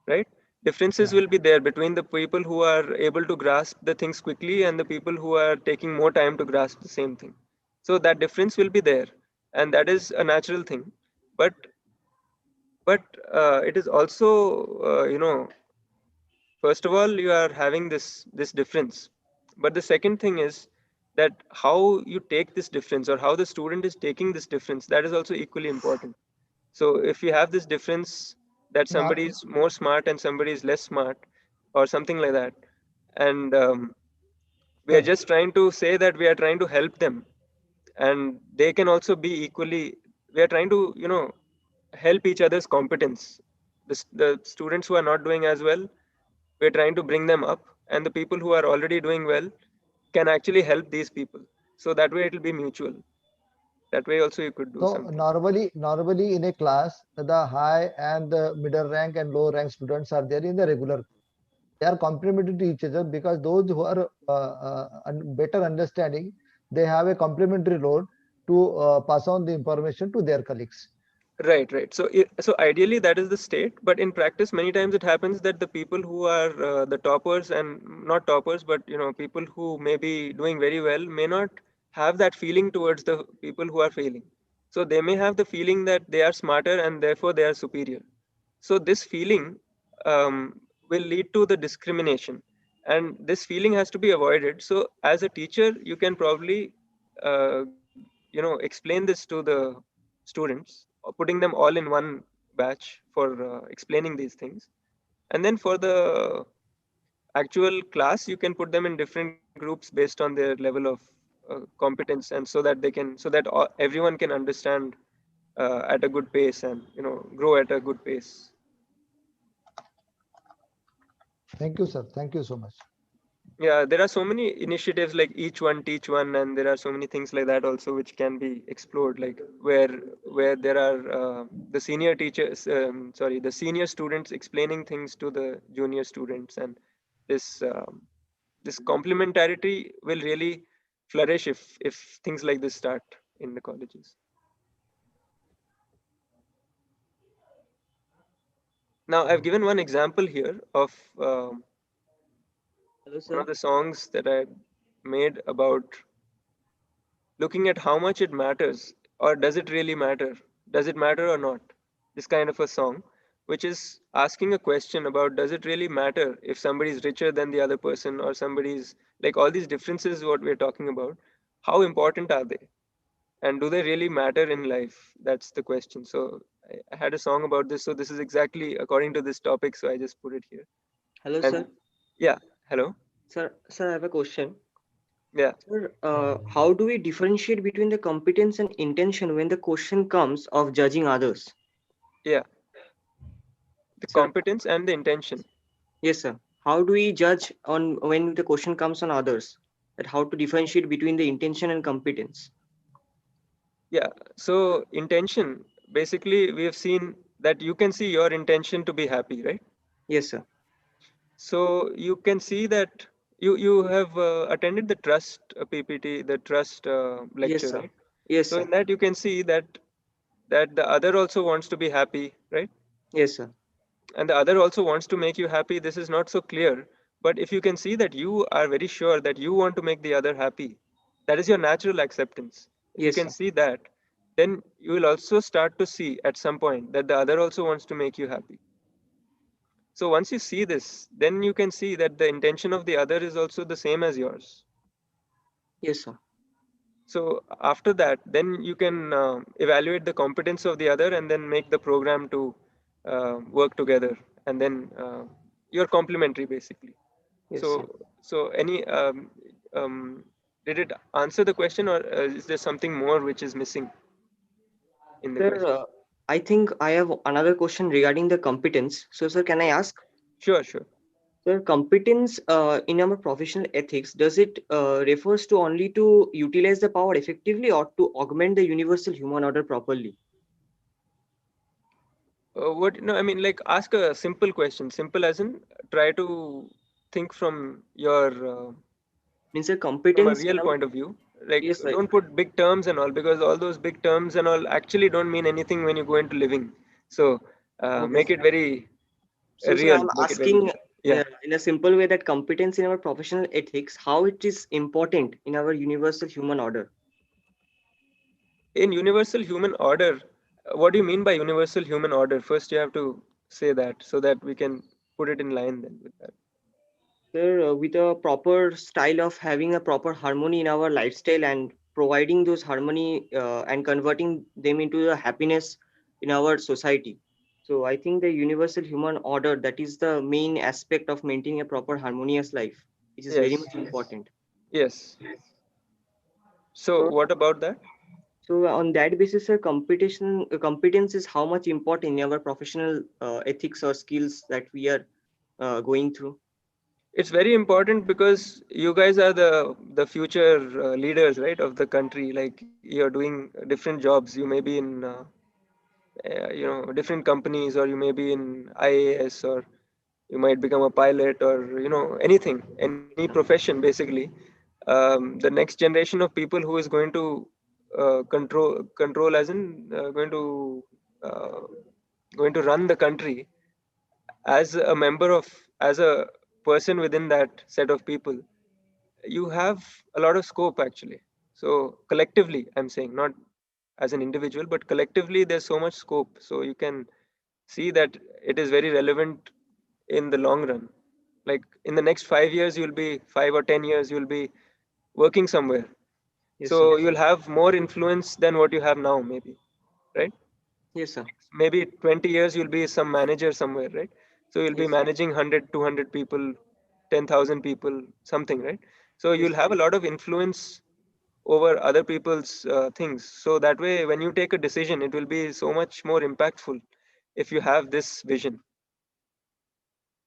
right? Differences yeah. will be there between the people who are able to grasp the things quickly and the people who are taking more time to grasp the same thing. So that difference will be there, and that is a natural thing. But but it is also, first of all, you are having this difference, but the second thing is that how you take this difference, or how the student is taking this difference, that is also equally important. So if you have this difference, that somebody No, is more smart and somebody is less smart, or something like that, and we are sir. just trying to say that we are trying to help them, and they can also be equally, we are trying to help each other's competence. The students who are not doing as well, we're trying to bring them up, and the people who are already doing well can actually help these people. So that way it will be mutual. That way also you could do So something. normally in a class, the high and the middle rank and low rank students are there in the regular. They are complementary to each other because those who are better understanding, they have a complementary role to pass on the information to their colleagues. Right, right. So, so ideally that is the state, but in practice, many times it happens that the people who are the toppers, and not toppers, but people who may be doing very well, may not have that feeling towards the people who are failing. So they may have the feeling that they are smarter and therefore they are superior. So this feeling will lead to the discrimination, and this feeling has to be avoided. So as a teacher, you can probably explain this to the students, or putting them all in one batch for explaining these things. And then for the actual class, you can put them in different groups based on their level of competence, and so that everyone can understand at a good pace, and grow at a good pace. Thank you, sir. Thank you so much. Yeah, there are so many initiatives like each one teach one, and there are so many things like that also which can be explored, like where there are the senior teachers, the senior students explaining things to the junior students, and this this complementarity will really flourish if things like this start in the colleges. Now, I've given one example here of Hello, one of sir. the songs that I made about looking at how much it matters, or does it really matter? Does it matter or not? This kind of a song, which is asking a question about, does it really matter if somebody is richer than the other person, or somebody's, like, all these differences, what we're talking about, how important are they? And do they really matter in life? That's the question. So I had a song about this. So this is exactly according to this topic. So I just put it here. Hello, And sir. yeah, hello. Sir, I have a question. Yeah. Sir, how do we differentiate between the competence and intention when the question comes of judging others? Yeah. The Sir, competence and the intention. yes, sir. How do we judge on when the question comes on others? That how to differentiate between the intention and competence? Yeah. So intention, basically, we have seen that you can see your intention to be happy, right? Yes, sir. So you can see that you have attended the trust PPT, the trust Yes, lecture, sir. right? Yes, So sir. in that you can see that the other also wants to be happy, right? Yes, sir. And the other also wants to make you happy. This is not so clear, but if you can see that you are very sure that you want to make the other happy, that is your natural acceptance. If you Yes, can sir. see that, then you will also start to see at some point that the other also wants to make you happy. So once you see this, then you can see that the intention of the other is also the same as yours. Yes, sir. So after that, then you can evaluate the competence of the other, and then make the program to work together, and then you're complementary basically. Yes, sir. So any um, did it answer the question, or is there something more which is missing in the Sir, question? I think I have another question regarding the competence. So, sir, can I ask? Sure, sure. Sir, competence in our professional ethics, does it refers to only to utilize the power effectively or to augment the universal human order properly? What no, I mean, like, ask a simple question. Simple as in try to think Means the from a competence in real our, point of view. Like, yes, sir. don't put big terms and all, because all those big terms and all actually don't mean anything when you go into living. So Okay, make sir. it very So, sir, real. I'm Make it very asking real. Yeah. in a simple way that competence in our professional ethics, how it is important in our universal human order. In universal human order, what do you mean by universal human order? First, you have to say that so that we can put it in line then with that. Sir, with a proper style of having a proper harmony in our lifestyle and providing those harmony and converting them into the happiness in our society. So I think the universal human order, that is the main aspect of maintaining a proper harmonious life, which is very Yes. much important. Yes. So So, what about that? so on that basis, sir, competence is how much important in our professional ethics or skills that we are going through. It's very important because you guys are the future leaders, right, of the country. Like, you're doing different jobs. You may be in different companies, or you may be in IAS, or you might become a pilot, or anything, any profession basically. The next generation of people who is going to control, as in uh, going to run the country, as a member of, as a person within that set of people, you have a lot of scope actually. So collectively, I'm saying, not as an individual, but collectively there's so much scope, so you can see that it is very relevant in the long run. Like, in the next 5 years, you'll be 5 or 10 years, you'll be working somewhere. Yes, So sir. you'll have more influence than what you have now, maybe, right? Yes, sir. Maybe 20 years you'll be some manager somewhere, right? So you'll be Yes, sir. managing 100, 200 people, 10,000 people, something, right? So Yes, you'll sir. have a lot of influence over other people's things. So that way, when you take a decision, it will be so much more impactful if you have this vision.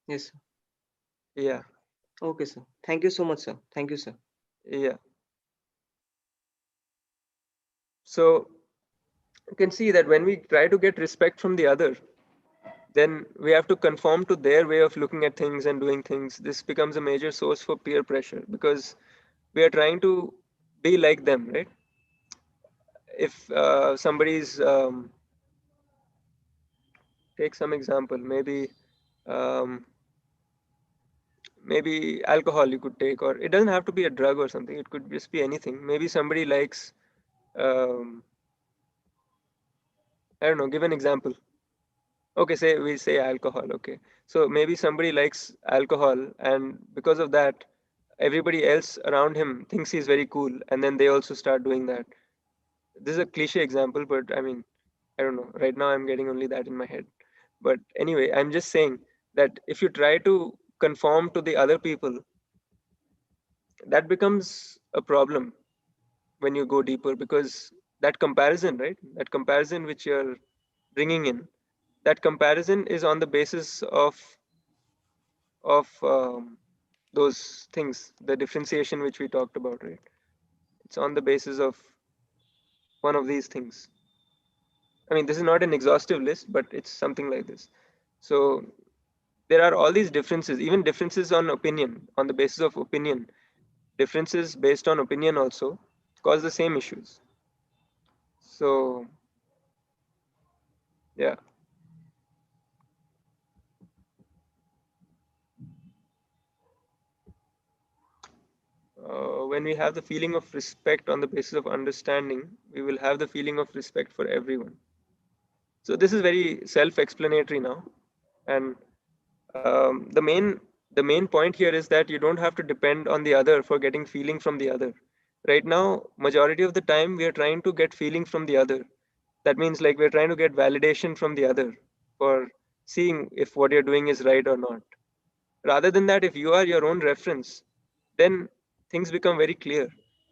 Yes, sir. Yeah, Okay, sir. Thank you so much, sir. Thank you, sir. yeah. So you can see that when we try to get respect from the other, then we have to conform to their way of looking at things and doing things. This becomes a major source for peer pressure because we are trying to be like them, right? If somebody's take some example, um, maybe alcohol you could take, or it doesn't have to be a drug or something. It could just be anything. Maybe somebody likes, um, I don't know. Give an example. Okay, say we say alcohol. Okay, so maybe somebody likes alcohol, and because of that, everybody else around him thinks he's very cool, and then they also start doing that. This is a cliche example, but I mean, I don't know. Right now, I'm getting only that in my head. But anyway, I'm just saying that if you try to conform to the other people, that becomes a problem when you go deeper because that comparison, right? That comparison which you're bringing in, that comparison is on the basis of those things, the differentiation which we talked about, right? It's on the basis of one of these things. I mean, this is not an exhaustive list, but it's something like this. So there are all these differences, even differences on opinion, on the basis of opinion, differences based on opinion also cause the same issues. So yeah. When we have the feeling of respect on the basis of understanding, we will have the feeling of respect for everyone. So this is very self-explanatory now, and the main point here is that you don't have to depend on the other for getting feeling from the other. Right now, majority of the time, we are trying to get feeling from the other. That means like we're trying to get validation from the other for seeing if what you're doing is right or not. Rather than that, if you are your own reference, then things become very clear,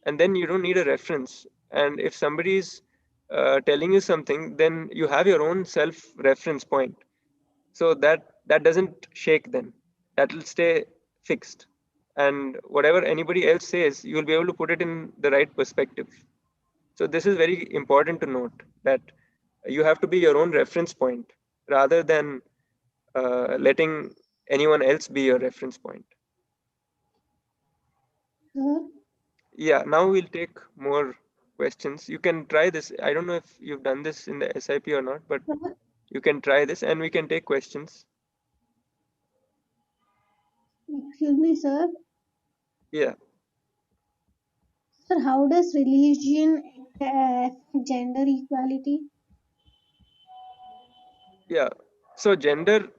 and then you don't need a reference. And if somebody's telling you something, then you have your own self reference point, so that doesn't shake. Then that will stay fixed, and whatever anybody else says, you will be able to put it in the right perspective. So this is very important to note, that you have to be your own reference point rather than letting anyone else be your reference point. Sir, Yeah, now we'll take more questions. You can try this. I don't know if you've done this in the SIP or not, but sir, you can try this and we can take questions. excuse me, sir. Yeah, Sir, how does religion affect gender equality? yeah. So gender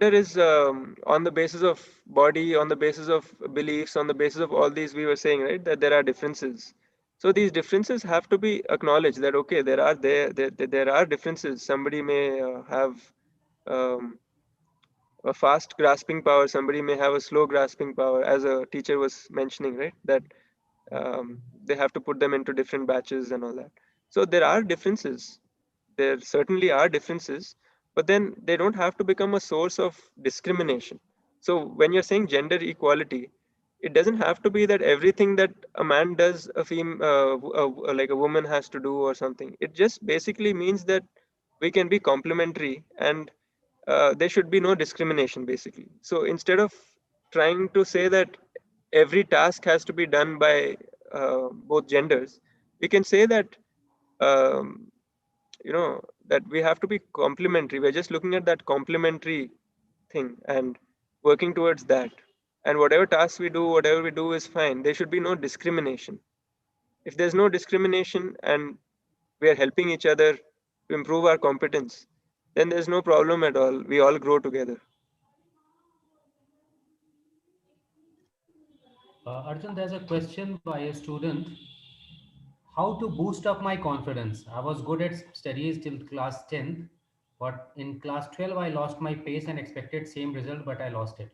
is on the basis of body, on the basis of beliefs, on the basis of all these we were saying, right? That there are differences. So these differences have to be acknowledged, that okay, there are differences. Somebody may have um, a fast grasping power, somebody may have a slow grasping power, as a teacher was mentioning, right? That they have to put them into different batches and all that. So there are differences, there certainly are differences, but then they don't have to become a source of discrimination. So when you're saying gender equality, it doesn't have to be that everything that a man does like a woman has to do or something. It just basically means that we can be complementary, and there should be no discrimination basically. So instead of trying to say that every task has to be done by both genders, we can say that um, you know that we have to be complementary. We're just looking at that complementary thing and working towards that. And whatever tasks we do, whatever we do is fine. There should be no discrimination. If there's no discrimination and we are helping each other to improve our competence, then there's no problem at all. We all grow together. Arjun, there's a question by a student. how to boost up my confidence. I was good at studies till class 10th, but in class 12 I lost my pace and expected same result, but I lost it.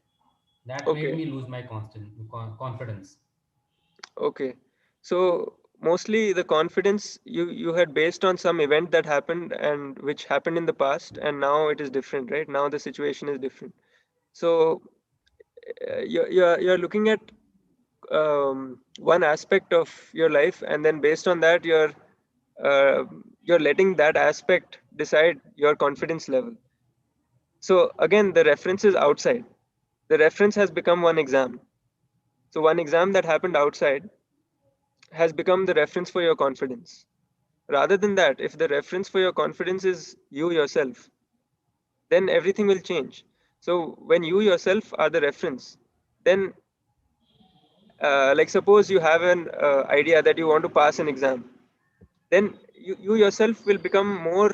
That made Okay. me lose my confidence. Okay. So mostly the confidence you had based on some event that happened and which happened in the past, and now it is different, right? Now the situation is different. So you're looking at one aspect of your life, and then based on that uh, you're letting that aspect decide your confidence level. So again, the reference is outside. The reference has become one exam. So one exam that happened outside has become the reference for your confidence. Rather than that, if the reference for your confidence is you yourself, then everything will change. So when you yourself are the reference, then like suppose you have an idea that you want to pass an exam, then you yourself will become more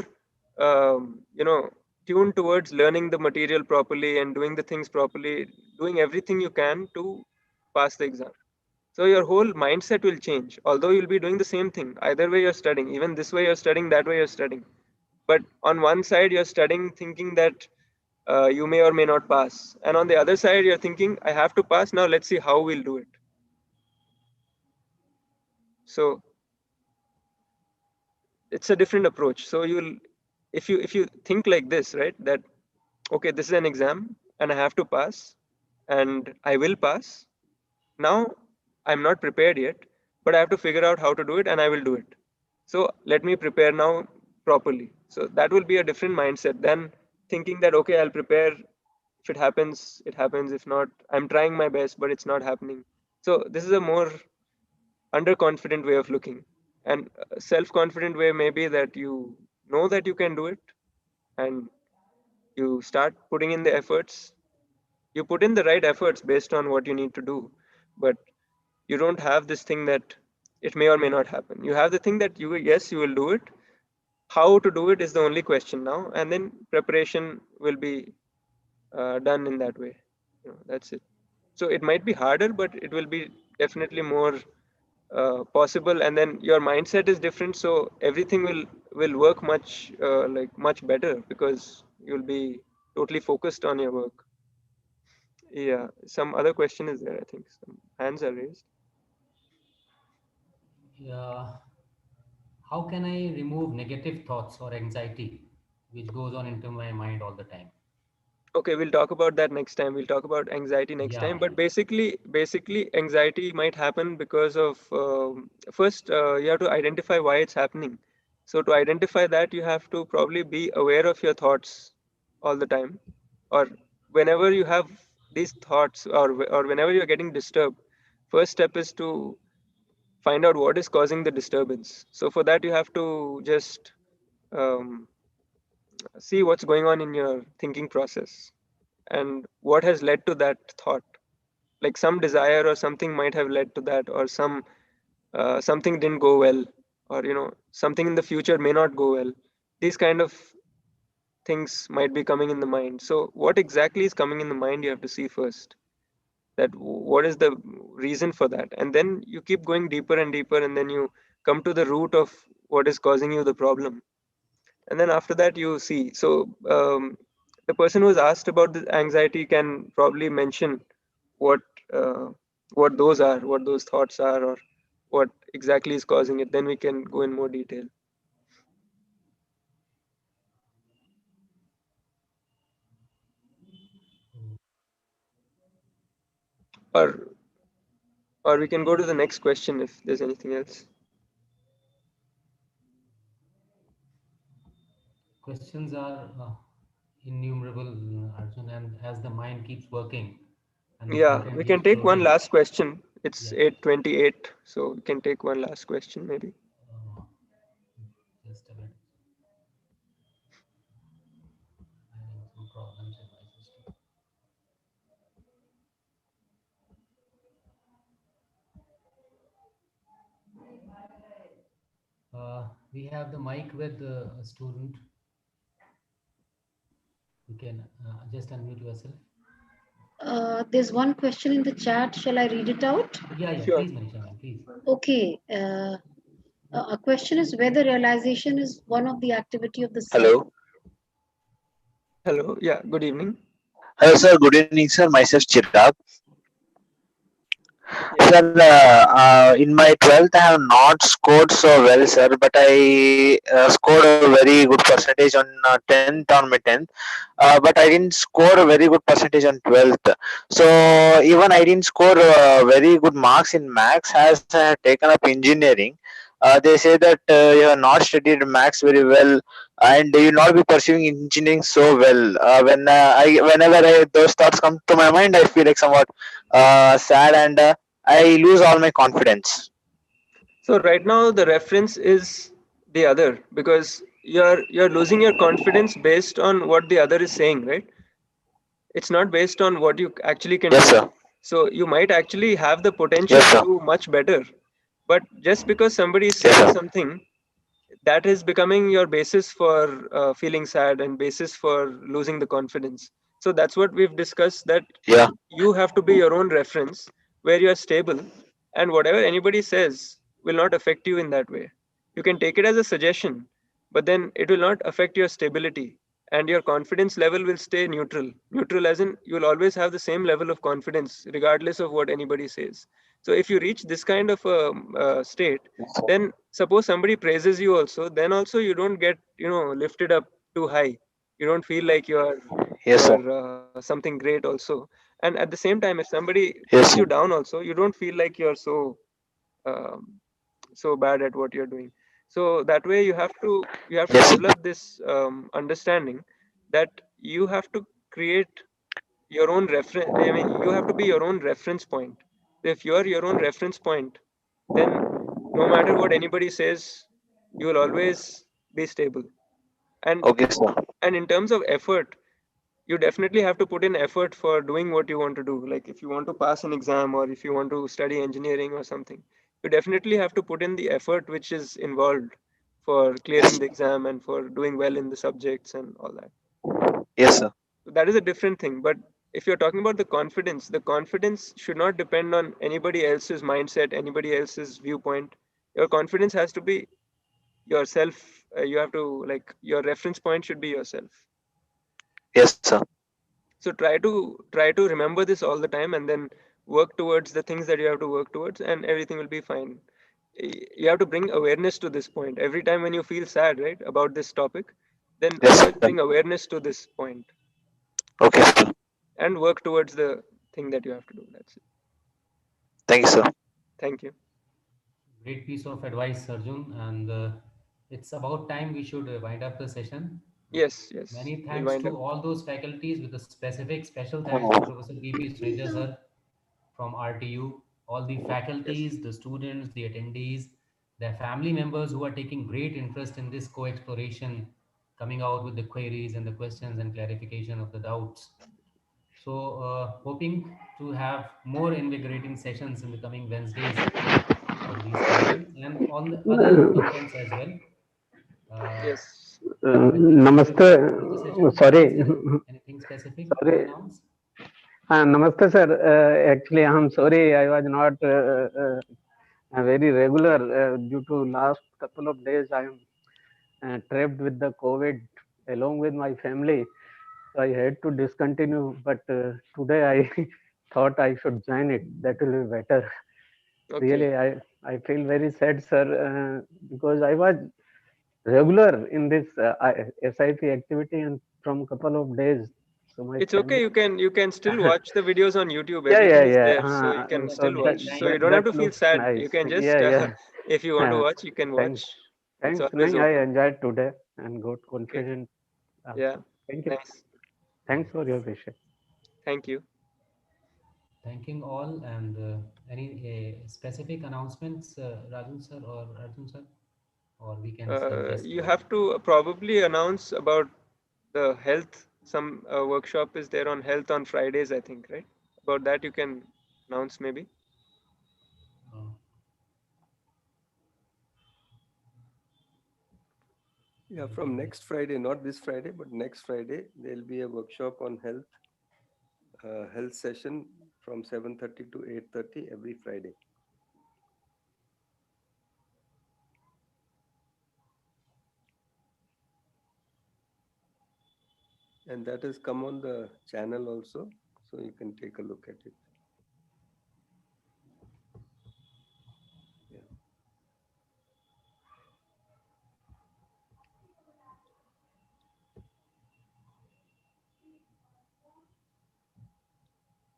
tuned towards learning the material properly and doing the things properly, doing everything you can to pass the exam. So your whole mindset will change, although you'll be doing the same thing. Either way you're studying, even this way you're studying, that way you're studying. But on one side you're studying thinking that you may or may not pass. And on the other side you're thinking, I have to pass, now let's see how we'll do it. So it's a different approach. So you'll, if you think like this, right, that okay, this is an exam and I have to pass and I will pass. Now I'm not prepared yet, but I have to figure out how to do it and I will do it. So let me prepare now properly. So that will be a different mindset than thinking that okay, I'll prepare. If it happens, it happens. If not, I'm trying my best, but it's not happening. So this is a more underconfident way of looking. And a self-confident way may be that you know that you can do it and you start putting in the efforts. You put in the right efforts based on what you need to do, but you don't have this thing that it may or may not happen. You have the thing that yes, you will do it. How to do it is the only question now, and then preparation will be done in that way. That's it. So it might be harder, but it will be definitely more possible. And then your mindset is different, so everything will work much much better because you'll be totally focused on your work. Yeah. Some other question is there. I think some hands are raised. Yeah. How can I remove negative thoughts or anxiety which goes on into my mind all the time? Okay, we'll talk about that next time. We'll talk about anxiety next Yeah. time. But basically, anxiety might happen because of first you have to identify why it's happening. So to identify that, you have to probably be aware of your thoughts all the time, or whenever you have these thoughts, or whenever you're getting disturbed. First step is to find out what is causing the disturbance. So for that, you have to just um, see what's going on in your thinking process and what has led to that thought. Like some desire or something might have led to that, or something didn't go well, or something in the future may not go well. These kind of things might be coming in the mind. So what exactly is coming in the mind, you have to see first, that what is the reason for that, and then you keep going deeper and deeper, and then you come to the root of what is causing you the problem. And then after that you see. So the person who was asked about the anxiety can probably mention what uh, what those are, what those thoughts are, or what exactly is causing it. Then we can go in more detail. or or we can go to the next question if there's anything else. Questions are innumerable, Arjun, and as the mind keeps working and the Yeah, content we can keeps take one floating. last question. It's Yeah. 8:28, so we can take one last question maybe. Uh, just a minute. Having some problems in my system. We have the mic with a student. You can just unmute yourself. There's one question in the chat. Shall I read it out? Yeah, Sure. please, Manisha, ma'am, please. Okay. A question is whether realization is one of the activity of the self. Hello. Hello. Yeah. Good evening. Hello, sir. Good evening, sir. Myself Chirag. Yes. Sir, in my 12th, I have not scored so well, sir, but I scored a very good percentage on 10th on my 10th. But I didn't score a very good percentage on 12th. So even I didn't score very good marks in maths as I have taken up engineering. They say that you have not studied maths very well and you not be pursuing engineering so well. Whenever those thoughts come to my mind, I feel like somewhat sad and I lose all my confidence. So right now the reference is the other, because you're losing your confidence based on what the other is saying, right? It's not based on what you actually can Yes, do. sir. So you might actually have the potential Yes, to sir. do much better, but just because somebody is Yes, saying sir. something, that is becoming your basis for feeling sad and basis for losing the confidence. So that's what we've discussed, that Yeah. you have to be your own reference where you are stable, and whatever anybody says will not affect you in that way. You can take it as a suggestion, but then it will not affect your stability, and your confidence level will stay neutral, as in you will always have the same level of confidence regardless of what anybody says. So if you reach this kind of a state, then suppose somebody praises you also, then also you don't get, lifted up too high. You don't feel like Yes, sir. you're something great also. And at the same time, if somebody puts Yes, you sir. down also, you don't feel like you're um, so bad at what you're doing. So that way you have to Yes, sir. develop this understanding that you have to create your own reference. I mean, you have to be your own reference point. If you're your own reference point, then no matter what anybody says, you will always be stable. And Okay, sir. and in terms of effort, you definitely have to put in effort for doing what you want to do. Like if you want to pass an exam or if you want to study engineering or something, you definitely have to put in the effort which is involved for clearing Yes. the exam and for doing well in the subjects and all that. Yes, sir. So that is a different thing. But if you're talking about the confidence should not depend on anybody else's mindset, anybody else's viewpoint. Your confidence has to be yourself. You have to, like, your reference point should be yourself. Yes, sir. So try to remember this all the time, and then work towards the things that you have to work towards, and everything will be fine. You have to bring awareness to this point every time when you feel sad, right, about this topic. Then Yes, always sir. bring awareness to this point Okay, sir. and work towards the thing that you have to do. That's it. Thank you, sir. Thank you. Great piece of advice, Arjun. And it's about time we should wind up the session. Yes, Many we'll thanks wind up. to all those faculties, with a special thanks to Professor B.P. Stranger sir from RTU, all the Yes. faculties, the students, the attendees, their family members who are taking great interest in this co-exploration, coming out with the queries and the questions and clarification of the doubts. So, hoping to have more invigorating sessions in the coming Wednesdays on these contents and on the other contents as well. Yes. I think we will close the Namaste. session. Arjun Sorry, sir, anything specific to sorry. announce? Namaste, sir. Actually, I'm sorry I was not very regular due to last couple of days. I am trapped with the COVID along with my family. So I had to discontinue. But today I thought I should join it. That will be better. Okay. Really, I feel very sad, sir, because I was regular in this SIP activity and from couple of days. So my It's okay. family. You can still watch the videos on YouTube. Yeah, yeah, Everything is yeah. there, so you can That So still will be watch. So you don't have that to feel looks sad. You nice. can Yeah, just, yeah. if you want to watch, you can Thanks, watch. It's thanks. always Nahi, I open. enjoyed today and got Okay. confident. Yeah. Thank you. Nice. Thanks for your patience. Thank you. thanking all. And any specific announcements, Raju sir or Arjun sir, or we can just You have to probably announce about the health. Some workshop is there on health on Fridays, I think, right? About that you can announce maybe. uh, Yeah, we from can next Friday, not this Friday, but next Friday, there'll be a workshop on health session from 7:30 to 8:30 every Friday. And that has come on the channel also, so you can take a look at it.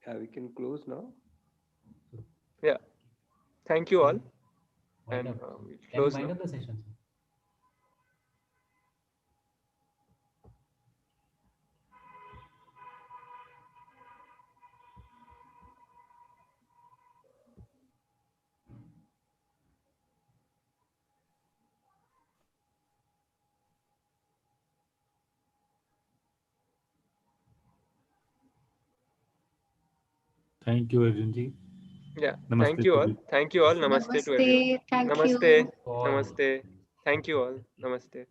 Yeah, we can close now. Yeah. Thank you all. Wind And up. we Can you close wind now. up the session, sir? Thank you, Arjunji. Yeah. Namaste, Thank you all. Subhi. Thank you all. Namaste to everyone. Namaste. Thank Namaste. you. All. Namaste. Thank you all. Namaste.